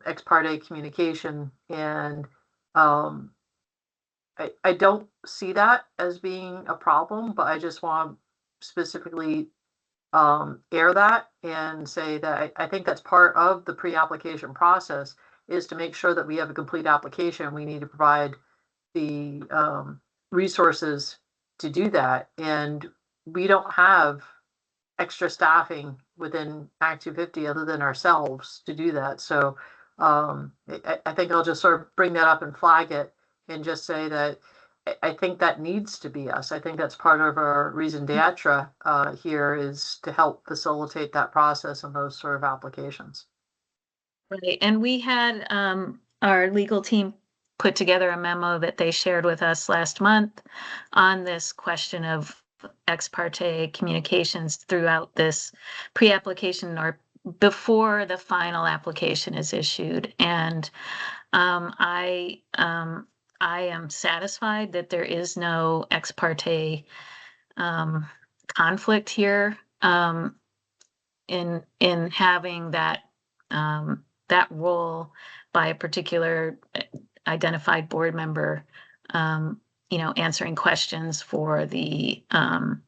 ex parte communication, and I don't see that as being a problem, but I just want to specifically air that and say that I think that's part of the pre-application process, is to make sure that we have a complete application. We need to provide the resources to do that. And we don't have extra staffing within Act 250 other than ourselves to do that. So I think I'll just sort of bring that up and flag it and just say that I think that needs to be us. I think that's part of our reason d'etre here is to help facilitate that process and those sort of applications. Right, and we had our legal team put together a memo that they shared with us last month on this question of ex parte communications throughout this pre-application or before the final application is issued. And I am satisfied that there is no ex parte conflict here in having that that role by a particular identified board member, answering questions for the applicants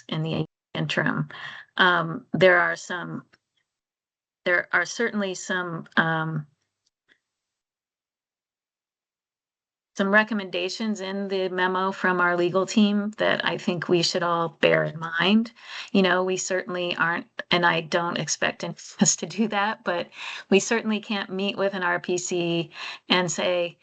in the interim. There are certainly some recommendations in the memo from our legal team that I think we should all bear in mind. We certainly aren't, and I don't expect us to do that, but we certainly can't meet with an RPC and say,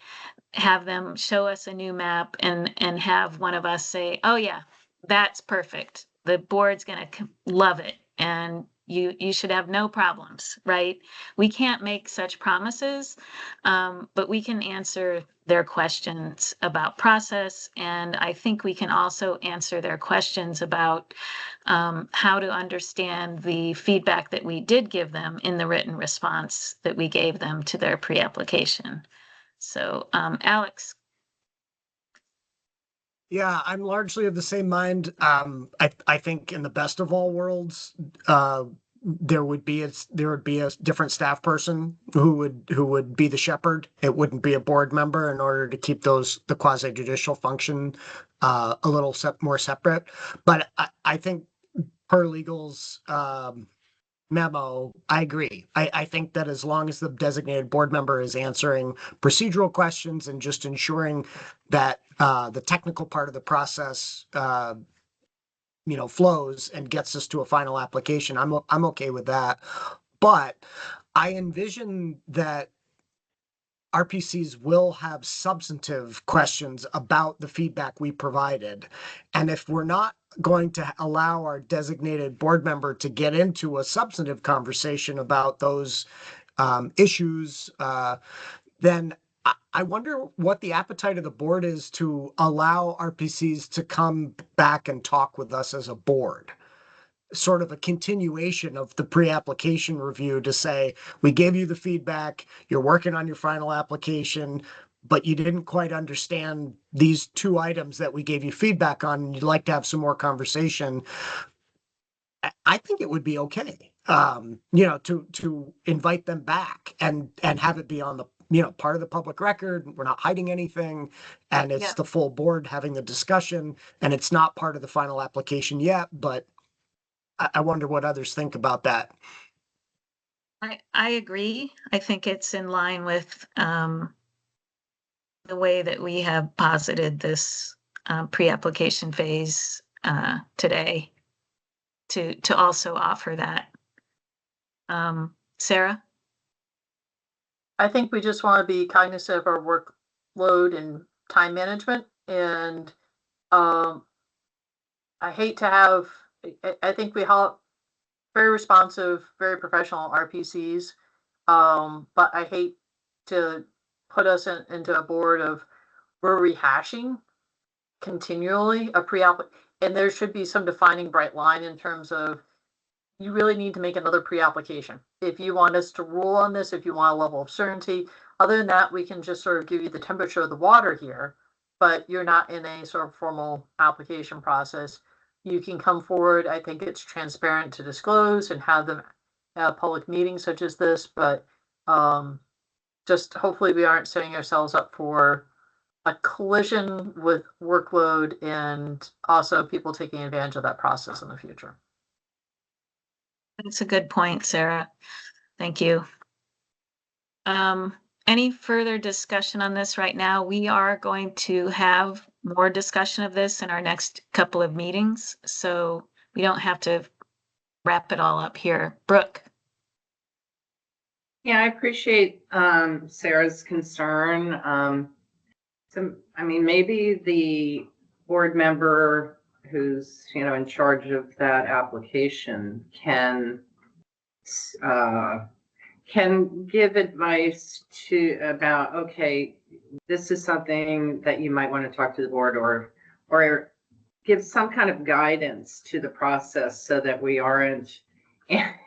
have them show us a new map and have one of us say, oh yeah, that's perfect. The board's gonna love it. And you should have no problems, right? We can't make such promises, but we can answer their questions about process. And I think we can also answer their questions about how to understand the feedback that we did give them in the written response that we gave them to their pre-application. So, Alex. Yeah, I'm largely of the same mind. I think in the best of all worlds, there would be a different staff person who would be the shepherd. It wouldn't be a board member in order to keep the quasi judicial function a little more separate. But I think per legal's memo, I agree. I think that as long as the designated board member is answering procedural questions and just ensuring that the technical part of the process flows and gets us to a final application, I'm okay with that. But I envision that RPCs will have substantive questions about the feedback we provided. And if we're not going to allow our designated board member to get into a substantive conversation about those issues, then I wonder what the appetite of the board is to allow RPCs to come back and talk with us as a board. Sort of a continuation of the pre-application review to say, we gave you the feedback, you're working on your final application, but you didn't quite understand these 2 items that we gave you feedback on, and you'd like to have some more conversation. I think it would be okay, to invite them back and have it be on the, part of the public record. We're not hiding anything, and it's the full board having the discussion, and it's not part of the final application yet, but I wonder what others think about that. I agree. I think it's in line with the way that we have posited this pre-application phase today to also offer that. Sarah? I think we just want to be cognizant of our workload and time management. And I hate to have, I think we have very responsive, very professional RPCs. But I hate to put us into a board of we're rehashing continually a pre-app, and there should be some defining bright line in terms of you really need to make another pre-application. If you want us to rule on this, if you want a level of certainty, other than that, we can just sort of give you the temperature of the water here, but you're not in a sort of formal application process. You can come forward. I think it's transparent to disclose and have them at public meetings such as this, but just hopefully we aren't setting ourselves up for a collision with workload and also people taking advantage of that process in the future. That's a good point, Sarah. Thank you. Any further discussion on this right now? We are going to have more discussion of this in our next couple of meetings, so we don't have to wrap it all up here. Brooke? Yeah, I appreciate Sarah's concern. So, I mean, maybe the board member who's, in charge of that application can give advice about, okay, this is something that you might want to talk to the board, or give some kind of guidance to the process so that we aren't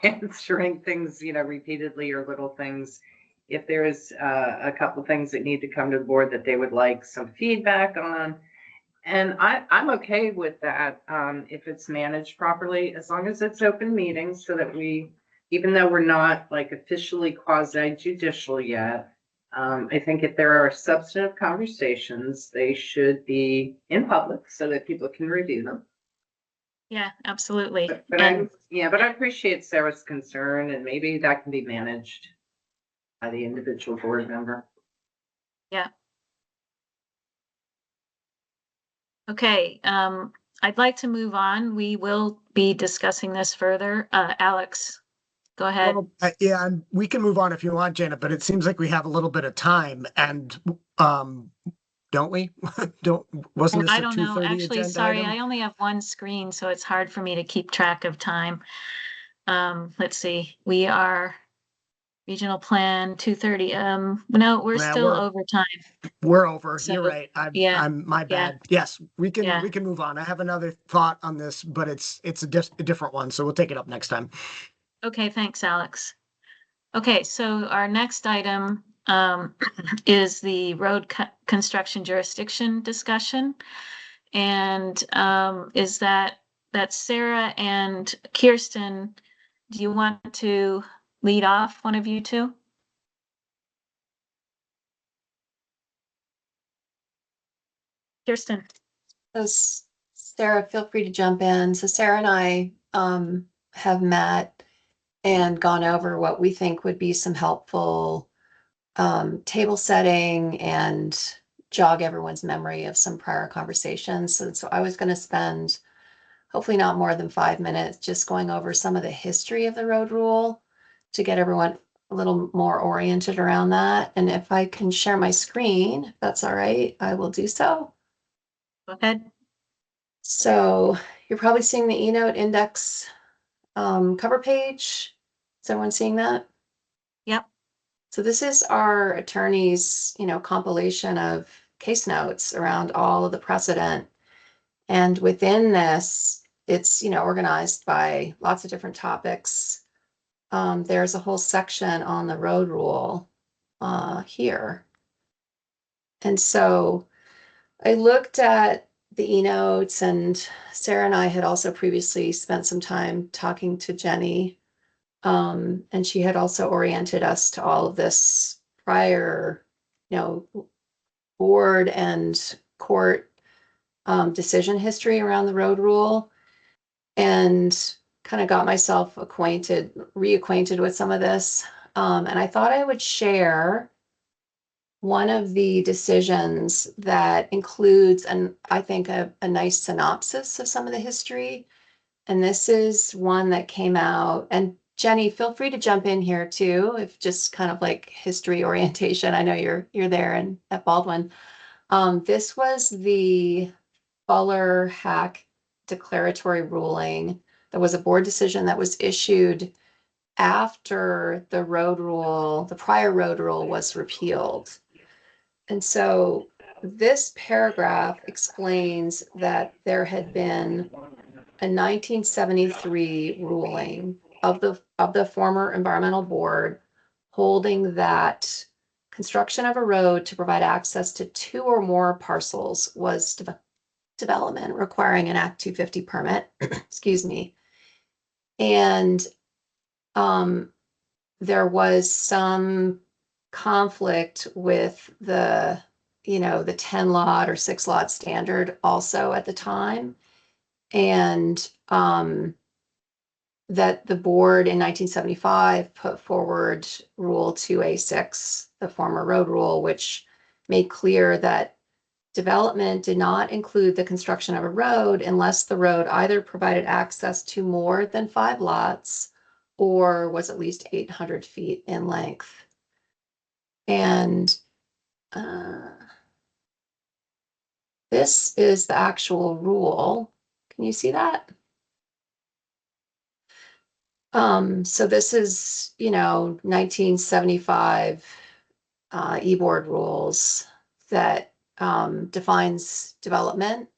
answering things, repeatedly, or little things. If there's a couple things that need to come to the board that they would like some feedback on. And I'm okay with that if it's managed properly, as long as it's open meetings, so that even though we're not like officially quasi judicial yet, I think if there are substantive conversations, they should be in public so that people can review them. Yeah, absolutely. But I appreciate Sarah's concern, and maybe that can be managed by the individual board member. Yeah. Okay, I'd like to move on. We will be discussing this further. Alex, go ahead. Well, yeah, and we can move on if you want, Janet, but it seems like we have a little bit of time, and don't we? Wasn't this I a don't know. 2:30 Actually, agenda sorry, item? I only have one screen, so it's hard for me to keep track of time. Let's see, we are regional plan 2:30. No, we're Yeah, still over time. We're over. So, You're right. yeah, I'm my yeah. bad. Yes, we can Yeah. move on. I have another thought on this, but it's a different one, so we'll take it up next time. Okay, thanks, Alex. Okay, so our next item is the road construction jurisdiction discussion. And is that's Sarah and Kirsten. Do you want to lead off, one of you two? Kirsten. So Sarah, feel free to jump in. So Sarah and I have met and gone over what we think would be some helpful table setting and jog everyone's memory of some prior conversations. So I was going to spend hopefully not more than 5 minutes just going over some of the history of the road rule to get everyone a little more oriented around that. And if I can share my screen, if that's all right, I will do so. Go ahead. So you're probably seeing the eNote index cover page. Is everyone seeing that? Yep. So this is our attorney's, compilation of case notes around all of the precedent. And within this, it's, organized by lots of different topics. There's a whole section on the road rule here. And so I looked at the eNotes, and Sarah and I had also previously spent some time talking to Jenny. And she had also oriented us to all of this prior, board and court decision history around the road rule, and kind of got myself reacquainted with some of this. And I thought I would share one of the decisions that includes, I think, a nice synopsis of some of the history. And this is one that came out, and Jenny, feel free to jump in here too, if just kind of like history orientation. I know you're there and at Baldwin. This was the Fuller-Hack declaratory ruling. There was a board decision that was issued after the prior road rule was repealed. And so this paragraph explains that there had been a 1973 ruling of the former environmental board holding that construction of a road to provide access to 2 or more parcels was development requiring an Act 250 permit. Excuse me. And there was some conflict with the 10 lot or 6 lot standard also at the time. And that the board in 1975 put forward Rule 2A6, the former road rule, which made clear that development did not include the construction of a road unless the road either provided access to more than 5 lots or was at least 800 feet in length. And this is the actual rule. Can you see that? So this is, 1975 E-board rules that defines development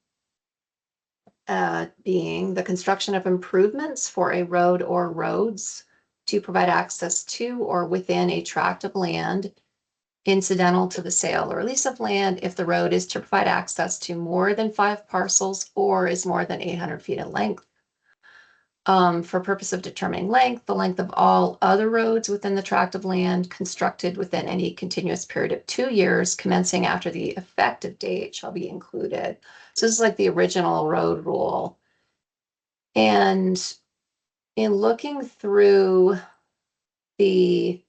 being the construction of improvements for a road or roads to provide access to or within a tract of land incidental to the sale or lease of land if the road is to provide access to more than 5 parcels or is more than 800 feet in length. For purpose of determining length, the length of all other roads within the tract of land constructed within any continuous period of 2 years commencing after the effective date shall be included. So this is like the original road rule. And in looking through the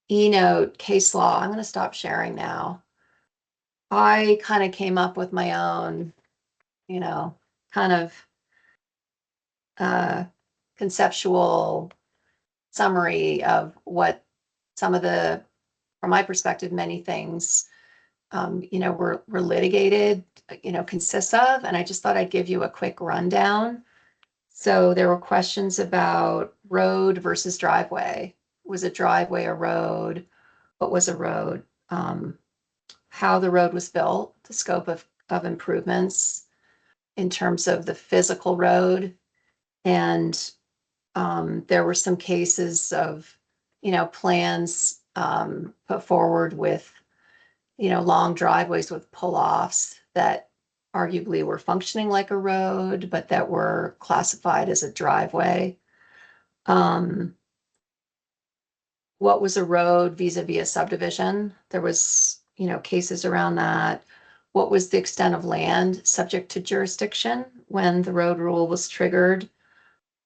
E-note case law, I'm going to stop sharing now. I kind of came up with my own, kind of conceptual summary of what some of the, from my perspective, many things, were litigated, consists of, and I just thought I'd give you a quick rundown. So there were questions about road versus driveway. Was a driveway a road? What was a road? How the road was built, the scope of improvements in terms of the physical road. And there were some cases of, plans put forward with, long driveways with pull-offs that arguably were functioning like a road, but that were classified as a driveway. What was a road vis-a-vis a subdivision? There was, cases around that. What was the extent of land subject to jurisdiction when the road rule was triggered?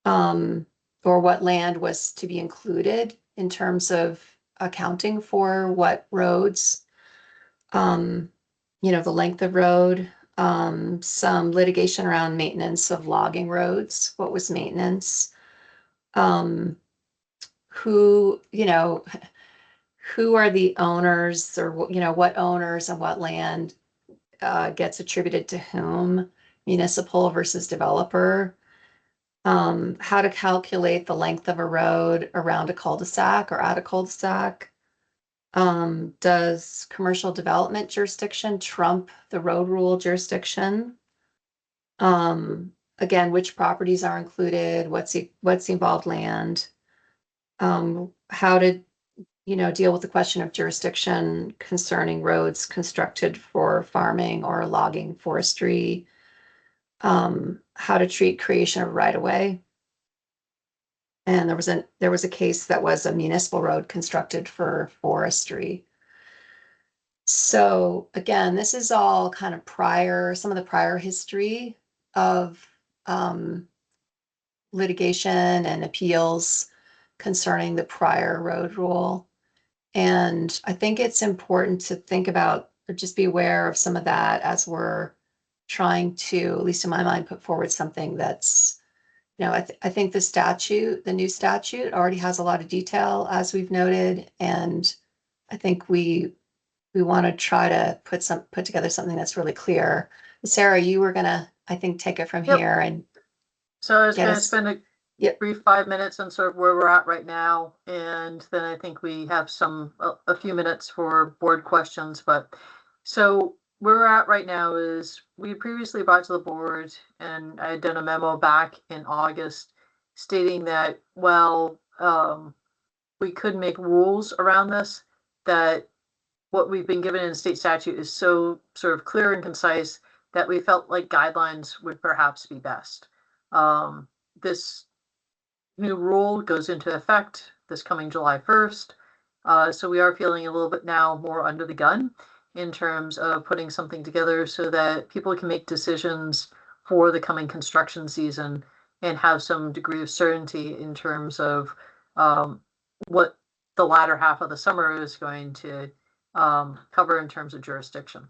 Or what land was to be included in terms of accounting for what roads, the length of road, some litigation around maintenance of logging roads. What was maintenance? Who are the owners, or, what owners and what land gets attributed to whom, municipal versus developer. How to calculate the length of a road around a cul-de-sac or at a cul-de-sac. Does commercial development jurisdiction trump the road rule jurisdiction? Again, which properties are included? What's the involved land? How to, deal with the question of jurisdiction concerning roads constructed for farming or logging, forestry. How to treat creation of right-of-way. And there was a case that was a municipal road constructed for forestry. So again, this is all kind of some of the prior history of litigation and appeals concerning the prior road rule. And I think it's important to think about, or just be aware of some of that as we're trying to, at least in my mind, put forward something that's, I think the new statute already has a lot of detail, as we've noted, and I think we want to try to put together something that's really clear. Sarah, you were gonna, I think, take it from here and. So I was going to spend a brief 5 minutes on sort of where we're at right now, and then I think we have a few minutes for board questions. But so where we're at right now is we previously brought to the board, and I had done a memo back in August stating that, we could make rules around this, that what we've been given in state statute is so sort of clear and concise that we felt like guidelines would perhaps be best. This new rule goes into effect this coming July 1st. So we are feeling a little bit now more under the gun in terms of putting something together so that people can make decisions for the coming construction season and have some degree of certainty in terms of what the latter half of the summer is going to cover in terms of jurisdiction.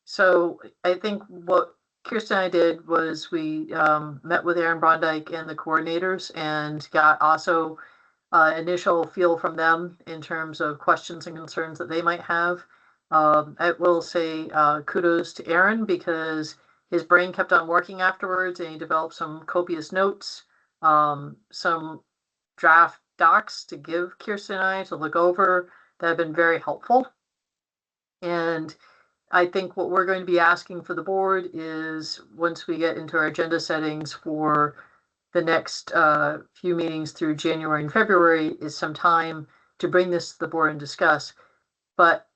So I think what Kirsten and I did was we met with Aaron Brondike and the coordinators and got also initial feel from them in terms of questions and concerns that they might have. I will say kudos to Aaron because his brain kept on working afterwards and he developed some copious notes, some draft docs to give Kirsten and I to look over that have been very helpful. And I think what we're going to be asking for the board is once we get into our agenda settings for the next few meetings through January and February is some time to bring this to the board and discuss. But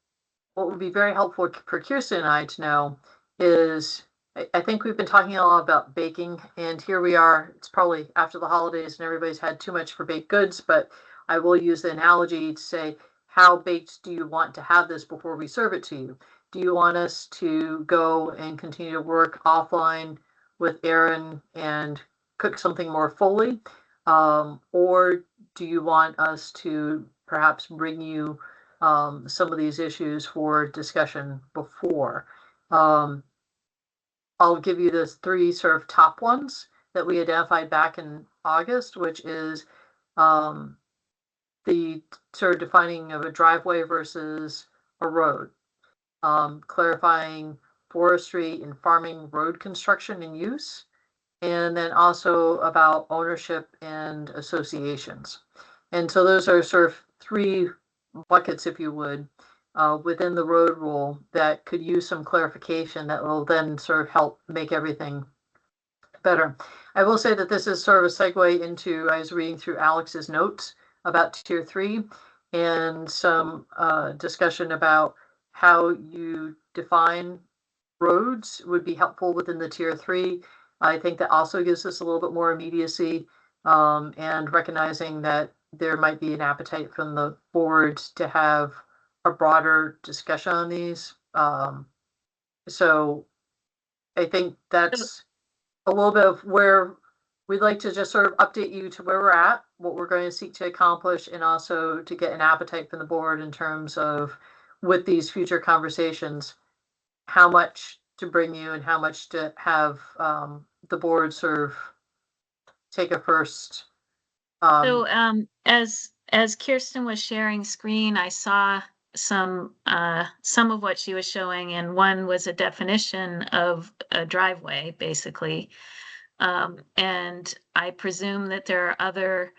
what would be very helpful for Kirsten and I to know is I think we've been talking a lot about baking, and here we are. It's probably after the holidays and everybody's had too much for baked goods, but I will use the analogy to say, how baked do you want to have this before we serve it to you? Do you want us to go and continue to work offline with Aaron and cook something more fully? Or do you want us to perhaps bring you some of these issues for discussion before? I'll give you the three sort of top ones that we identified back in August, which is the sort of defining of a driveway versus a road, clarifying forestry and farming road construction and use, and then also about ownership and associations. And so those are sort of three buckets, if you would, within the road rule that could use some clarification that will then sort of help make everything better. I will say that this is sort of a segue into, I was reading through Alex's notes about tier 3 and some discussion about how you define roads would be helpful within the tier 3. I think that also gives us a little bit more immediacy and recognizing that there might be an appetite from the board to have a broader discussion on these. So I think that's a little bit of where we'd like to just sort of update you to where we're at, what we're going to seek to accomplish, and also to get an appetite from the board in terms of with these future conversations, how much to bring you and how much to have the board sort of take a first. So as Kirsten was sharing screen, I saw some of what she was showing, and one was a definition of a driveway, basically. And I presume that there are other,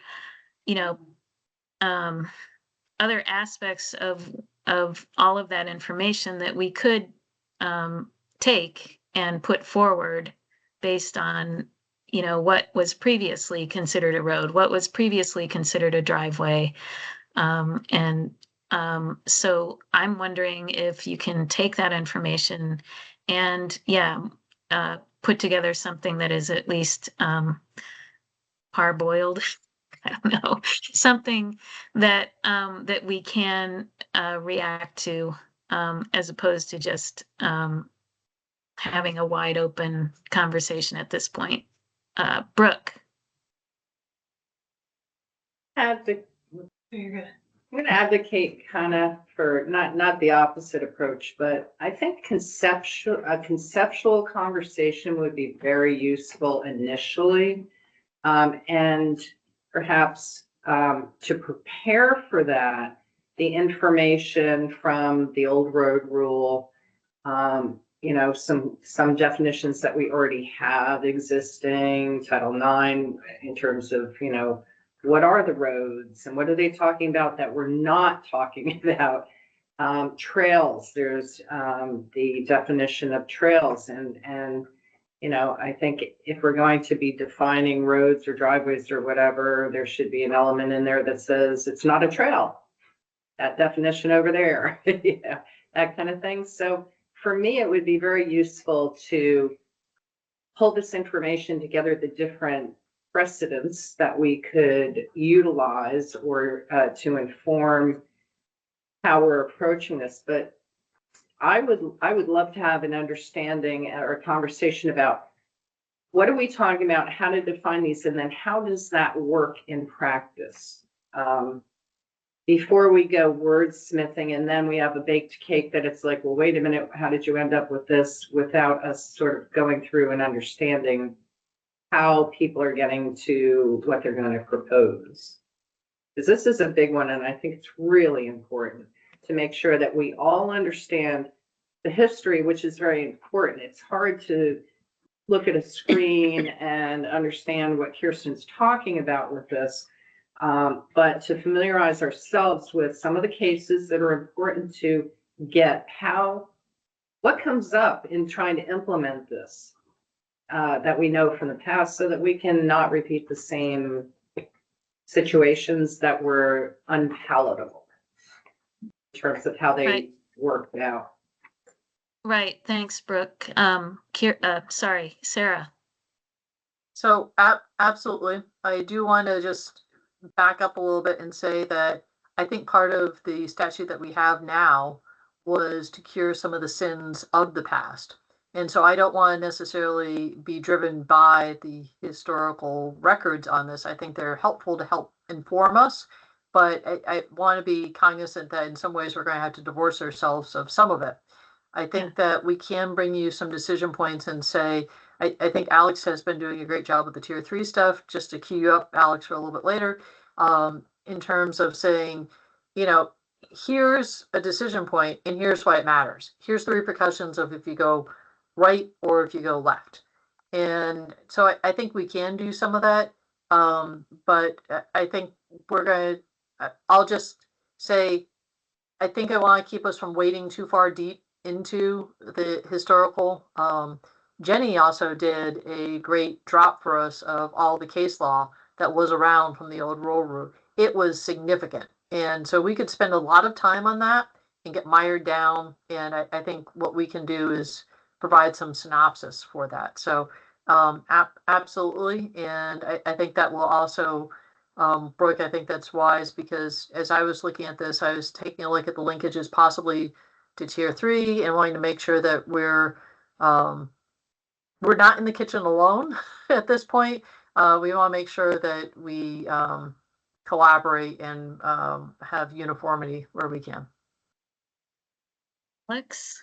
other aspects of all of that information that we could take and put forward based on, what was previously considered a road, what was previously considered a driveway. So I'm wondering if you can take that information and put together something that is at least parboiled. I don't know, something that that we can react to as opposed to just having a wide open conversation at this point. Brooke. I'm going to advocate kind of for not the opposite approach, but I think a conceptual conversation would be very useful initially, and perhaps to prepare for that, the information from the old road rule, some definitions that we already have existing, Title IX, in terms of, what are the roads and what are they talking about that we're not talking about? Trails, there's the definition of trails and I think if we're going to be defining roads or driveways or whatever, there should be an element in there that says it's not a trail. That definition over there, that kind of thing. So for me, it would be very useful to pull this information together, the different precedents that we could utilize or to inform how we're approaching this. But I would love to have an understanding or a conversation about what are we talking about, how to define these, and then how does that work in practice? before we go wordsmithing and then we have a baked cake that it's like, well, wait a minute, how did you end up with this, without us sort of going through and understanding how people are getting to what they're going to propose. Because this is a big one, and I think it's really important to make sure that we all understand the history, which is very important. It's hard to look at a screen and understand what Kirsten's talking about with this. But to familiarize ourselves with some of the cases that are important to get what comes up in trying to implement this, that we know from the past, so that we can not repeat the same situations that were unpalatable in terms of how they Right. worked out. Right, thanks, Brooke. Sorry, Sarah. So absolutely, I do want to just back up a little bit and say that I think part of the statute that we have now was to cure some of the sins of the past. And so I don't want to necessarily be driven by the historical records on this. I think they're helpful to help inform us, but I want to be cognizant that in some ways we're going to have to divorce ourselves of some of it. I think that we can bring you some decision points and say, I think Alex has been doing a great job with the tier 3 stuff, just to cue you up, Alex, for a little bit later, in terms of saying, here's a decision point and here's why it matters. Here's the repercussions of if you go right or if you go left. And so I think we can do some of that. But I think I'll just say, I think I want to keep us from wading too far deep into the historical. Jenny also did a great drop for us of all the case law that was around from the old railroad. It was significant. And so we could spend a lot of time on that and get mired down. And I think what we can do is provide some synopsis for that. So absolutely. And I think that will also, Brooke, I think that's wise, because as I was looking at this, I was taking a look at the linkages possibly to tier 3 and wanting to make sure that we're not in the kitchen alone at this point. We want to make sure that we collaborate and have uniformity where we can. Alex?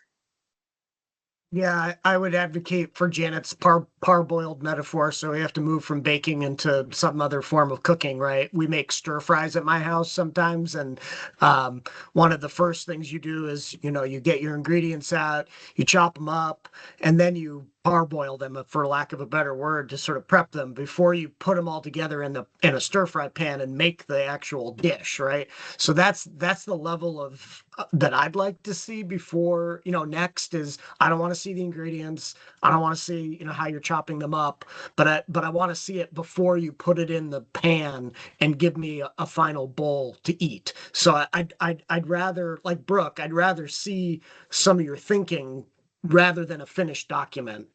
Yeah, I would advocate for Janet's parboiled metaphor. So we have to move from baking into some other form of cooking, right? We make stir fries at my house sometimes. And one of the first things you do is, you get your ingredients out, you chop them up, and then you parboil them, for lack of a better word, to sort of prep them before you put them all together in a stir fry pan and make the actual dish, right? So that's the level of that I'd like to see before. Next is, I don't want to see the ingredients, I don't want to see how you're chopping them up, but I want to see it before you put it in the pan and give me a final bowl to eat. So I'd rather, like Brooke, I'd rather see some of your thinking rather than a finished document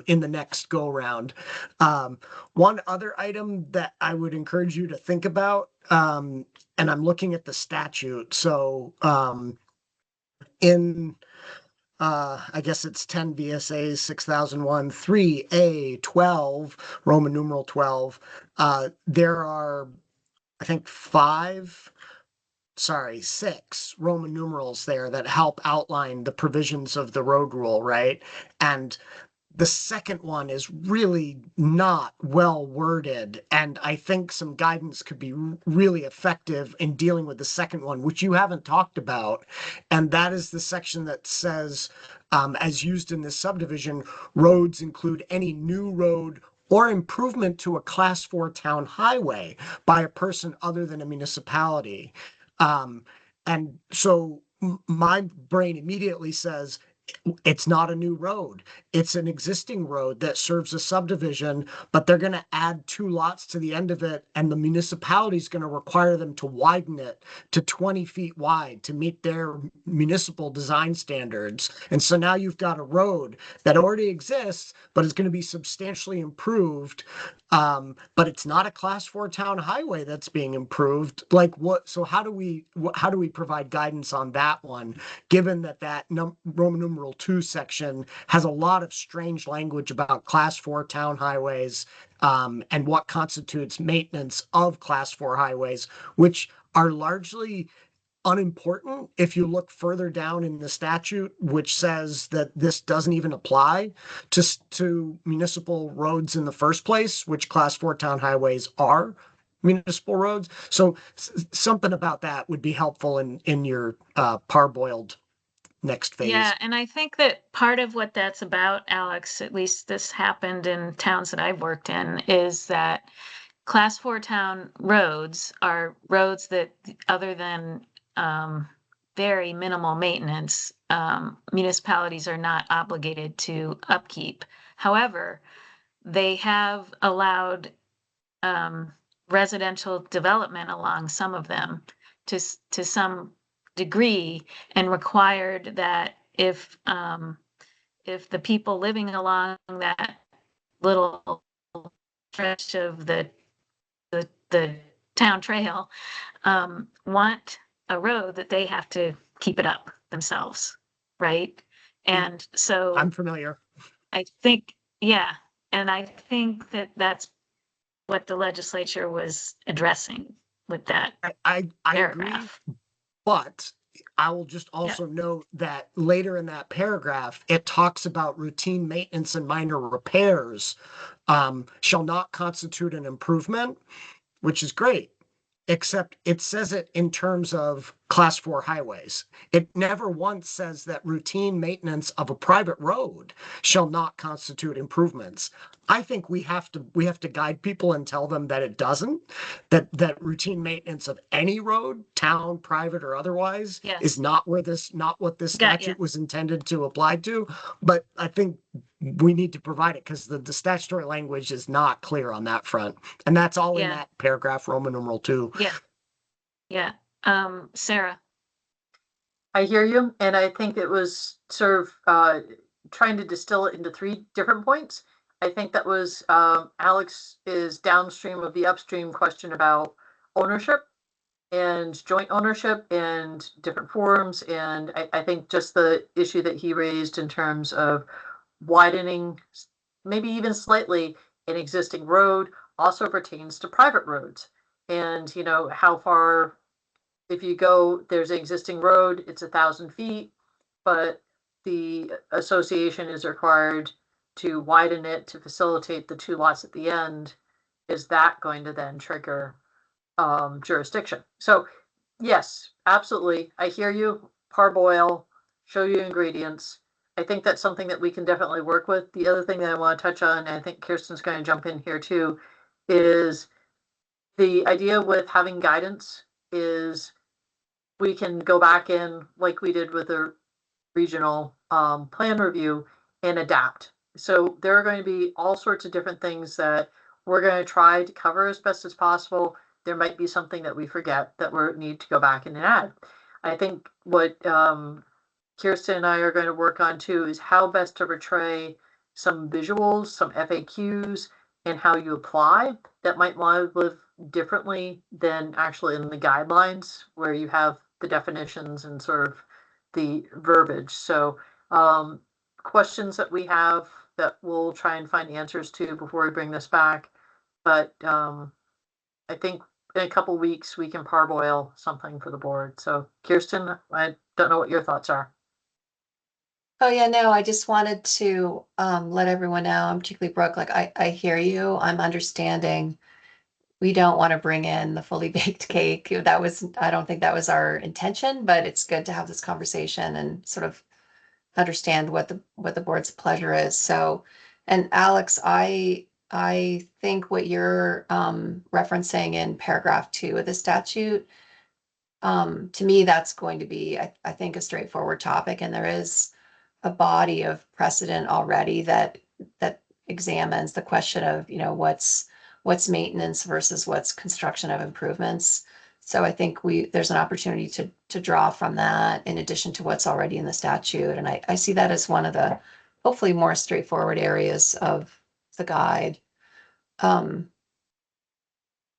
in the next go round. One other item that I would encourage you to think about, and I'm looking at the statute. So in I guess it's 10 VSA 6001 3A 12, Roman numeral 12. There are, I think, 6 Roman numerals there that help outline the provisions of the road rule, right? And the second one is really not well worded. And I think some guidance could be really effective in dealing with the second one, which you haven't talked about. And that is the section that says, as used in this subdivision, roads include any new road or improvement to a class 4 town highway by a person other than a municipality. And so my brain immediately says, it's not a new road. It's an existing road that serves a subdivision, but they're going to add 2 lots to the end of it, and the municipality is going to require them to widen it to 20 feet wide to meet their municipal design standards. And so now you've got a road that already exists, but is going to be substantially improved. But it's not a class 4 town highway that's being improved. So how do we provide guidance on that one, given that Roman numeral 2 section has a lot of strange language about class 4 town highways, and what constitutes maintenance of class 4 highways, which are largely unimportant if you look further down in the statute, which says that this doesn't even apply to municipal roads in the first place, which class 4 town highways are municipal roads. So something about that would be helpful in your parboiled next phase. Yeah, and I think that part of what that's about, Alex, at least this happened in towns that I've worked in, is that class 4 town roads are roads that, other than very minimal maintenance, municipalities are not obligated to upkeep. However, they have allowed residential development along some of them to some degree, and required that if the people living along that little stretch of the town trail want a road, that they have to keep it up themselves, right? And so I'm familiar. I think, yeah, and I think that that's what the legislature was addressing with that I agree, paragraph. but I will just also note that later in that paragraph, it talks about routine maintenance and minor repairs shall not constitute an improvement, which is great, except it says it in terms of class 4 highways. It never once says that routine maintenance of a private road shall not constitute improvements. I think we have to guide people and tell them that it doesn't, that routine maintenance of any road, town, private or otherwise, is not what this statute was intended to apply to. But I think we need to provide it because the statutory language is not clear on that front. And that's all in that paragraph, Roman numeral 2. Yeah. Sarah. I hear you, and I think it was sort of trying to distill it into 3 different points. I think that was Alex is downstream of the upstream question about ownership and joint ownership and different forms. And I think just the issue that he raised in terms of widening, maybe even slightly, an existing road also pertains to private roads. And, you know, how far, if you go, there's an existing road, it's 1,000 feet, but the association is required to widen it to facilitate the 2 lots at the end. Is that going to then trigger jurisdiction? So yes, absolutely. I hear you. Parboil, show you ingredients. I think that's something that we can definitely work with. The other thing that I want to touch on, and I think Kirsten's going to jump in here too, is the idea with having guidance is we can go back in like we did with the regional plan review and adapt. So there are going to be all sorts of different things that we're going to try to cover as best as possible. There might be something that we forget that we need to go back in and add. I think what Kirsten and I are going to work on too is how best to portray some visuals, some FAQs, and how you apply that might want to live differently than actually in the guidelines where you have the definitions and sort of the verbiage. So questions that we have that we'll try and find answers to before we bring this back. But I think in a couple weeks we can parboil something for the board. So Kirsten, I don't know what your thoughts are. Oh yeah, no, I just wanted to let everyone know, I'm particularly Brooke, like I hear you, I'm understanding. We don't want to bring in the fully baked cake. I don't think that was our intention, but it's good to have this conversation and sort of understand what the board's pleasure is. So, and Alex, I think what you're referencing in paragraph 2 of the statute, to me, that's going to be, I think, a straightforward topic. And there is a body of precedent already that examines the question of, you know, what's maintenance versus what's construction of improvements. So I think there's an opportunity to draw from that in addition to what's already in the statute. And I see that as one of the hopefully more straightforward areas of the guide.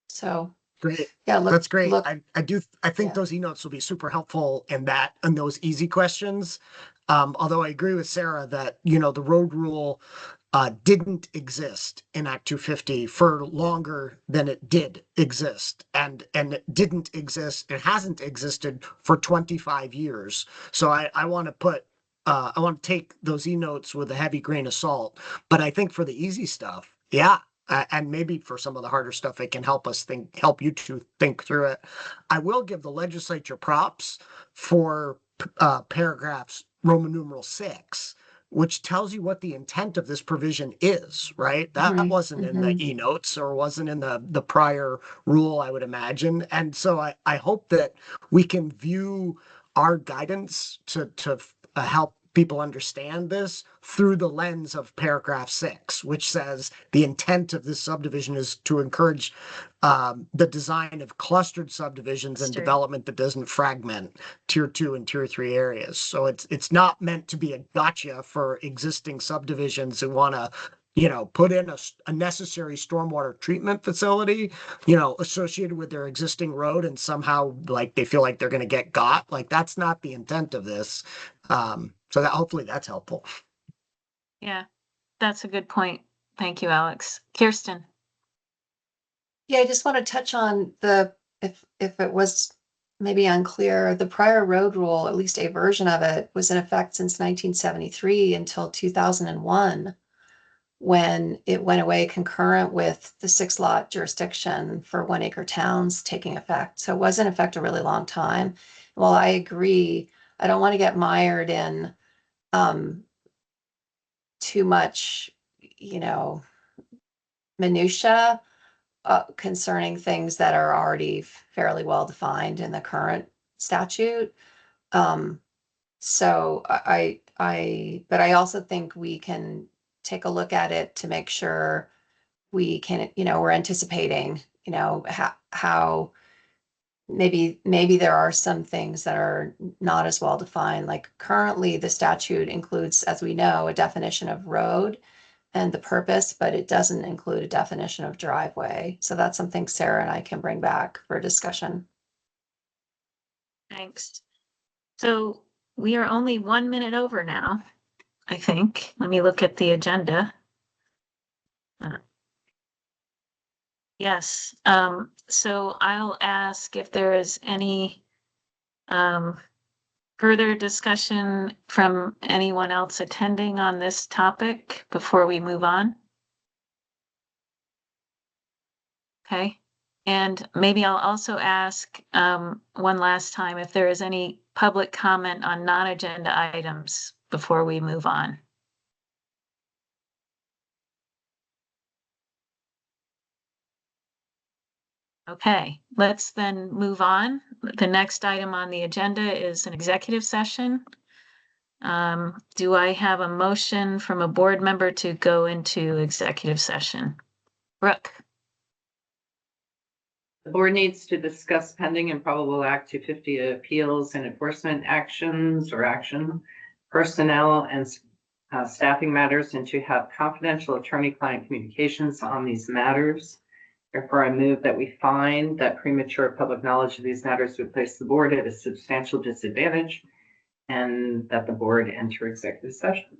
So great. Yeah, That's great. I think those e-notes will be super helpful in those easy questions. Although I agree with Sarah that, you know, the road rule didn't exist in Act 250 for longer than it did exist. And it didn't exist, it hasn't existed for 25 years. So I want to I want to take those e-notes with a heavy grain of salt. But I think for the easy stuff, yeah, and maybe for some of the harder stuff, it can help help you to think through it. I will give the legislature props for paragraphs Roman numeral 6, which tells you what the intent of this provision is, right? That Mhm, wasn't in the mhm. e-notes or wasn't in the prior rule, I would imagine. And so I hope that we can view our guidance to help people understand this through the lens of paragraph 6, which says the intent of this subdivision is to encourage the design of clustered subdivisions and Clustered. development that doesn't fragment tier 2 and tier 3 areas. So it's not meant to be a gotcha for existing subdivisions who want to, put in a necessary stormwater treatment facility, associated with their existing road, and somehow like they feel like they're going to get got. Like that's not the intent of this. So that hopefully that's helpful. Yeah, that's a good point. Thank you, Alex. Kirsten. Yeah, I just want to touch on if it was maybe unclear, the prior road rule, at least a version of it, was in effect since 1973 until 2001, when it went away concurrent with the 6-lot jurisdiction for 1-acre towns taking effect. So it was in effect a really long time. While I agree, I don't want to get mired in too much, minutia concerning things that are already fairly well defined in the current statute. So but I also think we can take a look at it to make sure we can, we're anticipating, how maybe there are some things that are not as well defined. Like currently the statute includes, as we know, a definition of road and the purpose, but it doesn't include a definition of driveway. So that's something Sarah and I can bring back for discussion. Thanks. So we are only 1 minute over now, I think. Let me look at the agenda. Yes, so I'll ask if there is any further discussion from anyone else attending on this topic before we move on. Okay, and maybe I'll also ask one last time if there is any public comment on non-agenda items before we move on. Okay, let's then move on. The next item on the agenda is an executive session. Do I have a motion from a board member to go into executive session? Brooke? The board needs to discuss pending and probable Act 250 appeals and enforcement actions or action, personnel and staffing matters, and to have confidential attorney-client communications on these matters. Therefore, I move that we find that premature public knowledge of these matters would place the board at a substantial disadvantage, and that the board enter executive session.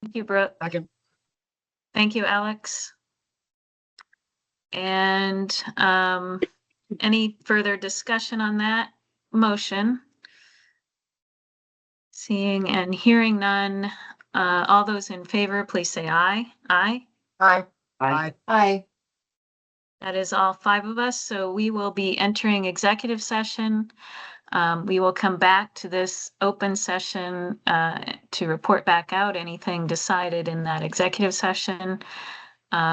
Thank you, Brooke. Second. Thank you, Alex. And any further discussion on that motion? Seeing and hearing none, all those in favor, please say aye. Aye. Aye. Aye. Aye. That is all 5 of us, so we will be entering executive session. We will come back to this open session to report back out anything decided in that executive session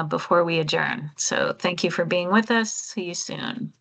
before we adjourn. So thank you for being with us. See you soon.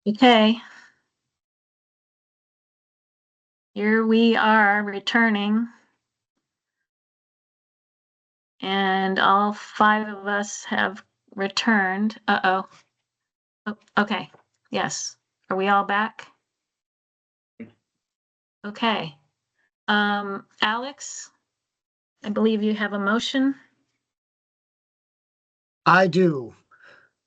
Okay. Here we are returning. And all 5 of us have returned. Uh-oh. Oh, okay. Yes. Are we all back? Okay. Alex, I believe you have a motion. I do.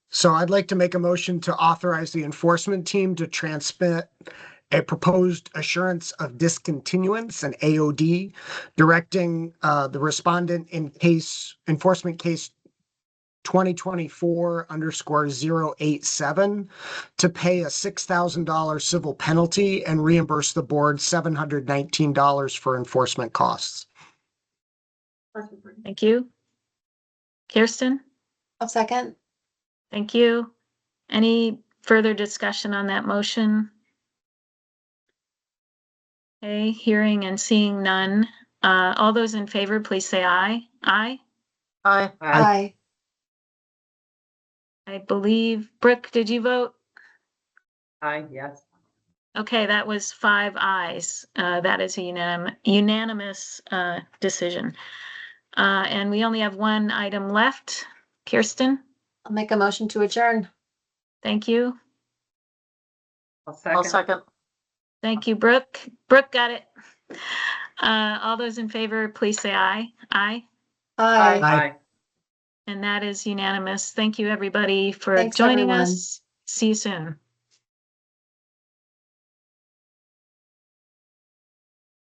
So I'd like to make a motion to authorize the enforcement team to transmit a proposed assurance of discontinuance, an AOD, directing the respondent in case enforcement case 2024_087 to pay a $6,000 civil penalty and reimburse the board $719 for enforcement costs. Thank you. Kirsten, I'll second. thank you. Any further discussion on that motion? Okay, hearing and seeing none. All those in favor, please say aye. Aye. Aye. Aye. I believe, Brooke, did you vote? Aye, yes. Okay, that was 5 ayes. That is a unanimous decision. And we only have one item left. Kirsten, I'll make a motion to adjourn. thank you. I'll second. Thank you, Brooke. Brooke got it. All those in favor, please say aye. Aye. Aye. Aye. And that is unanimous. Thank you, everybody, for Thanks, joining everyone. us. See you soon.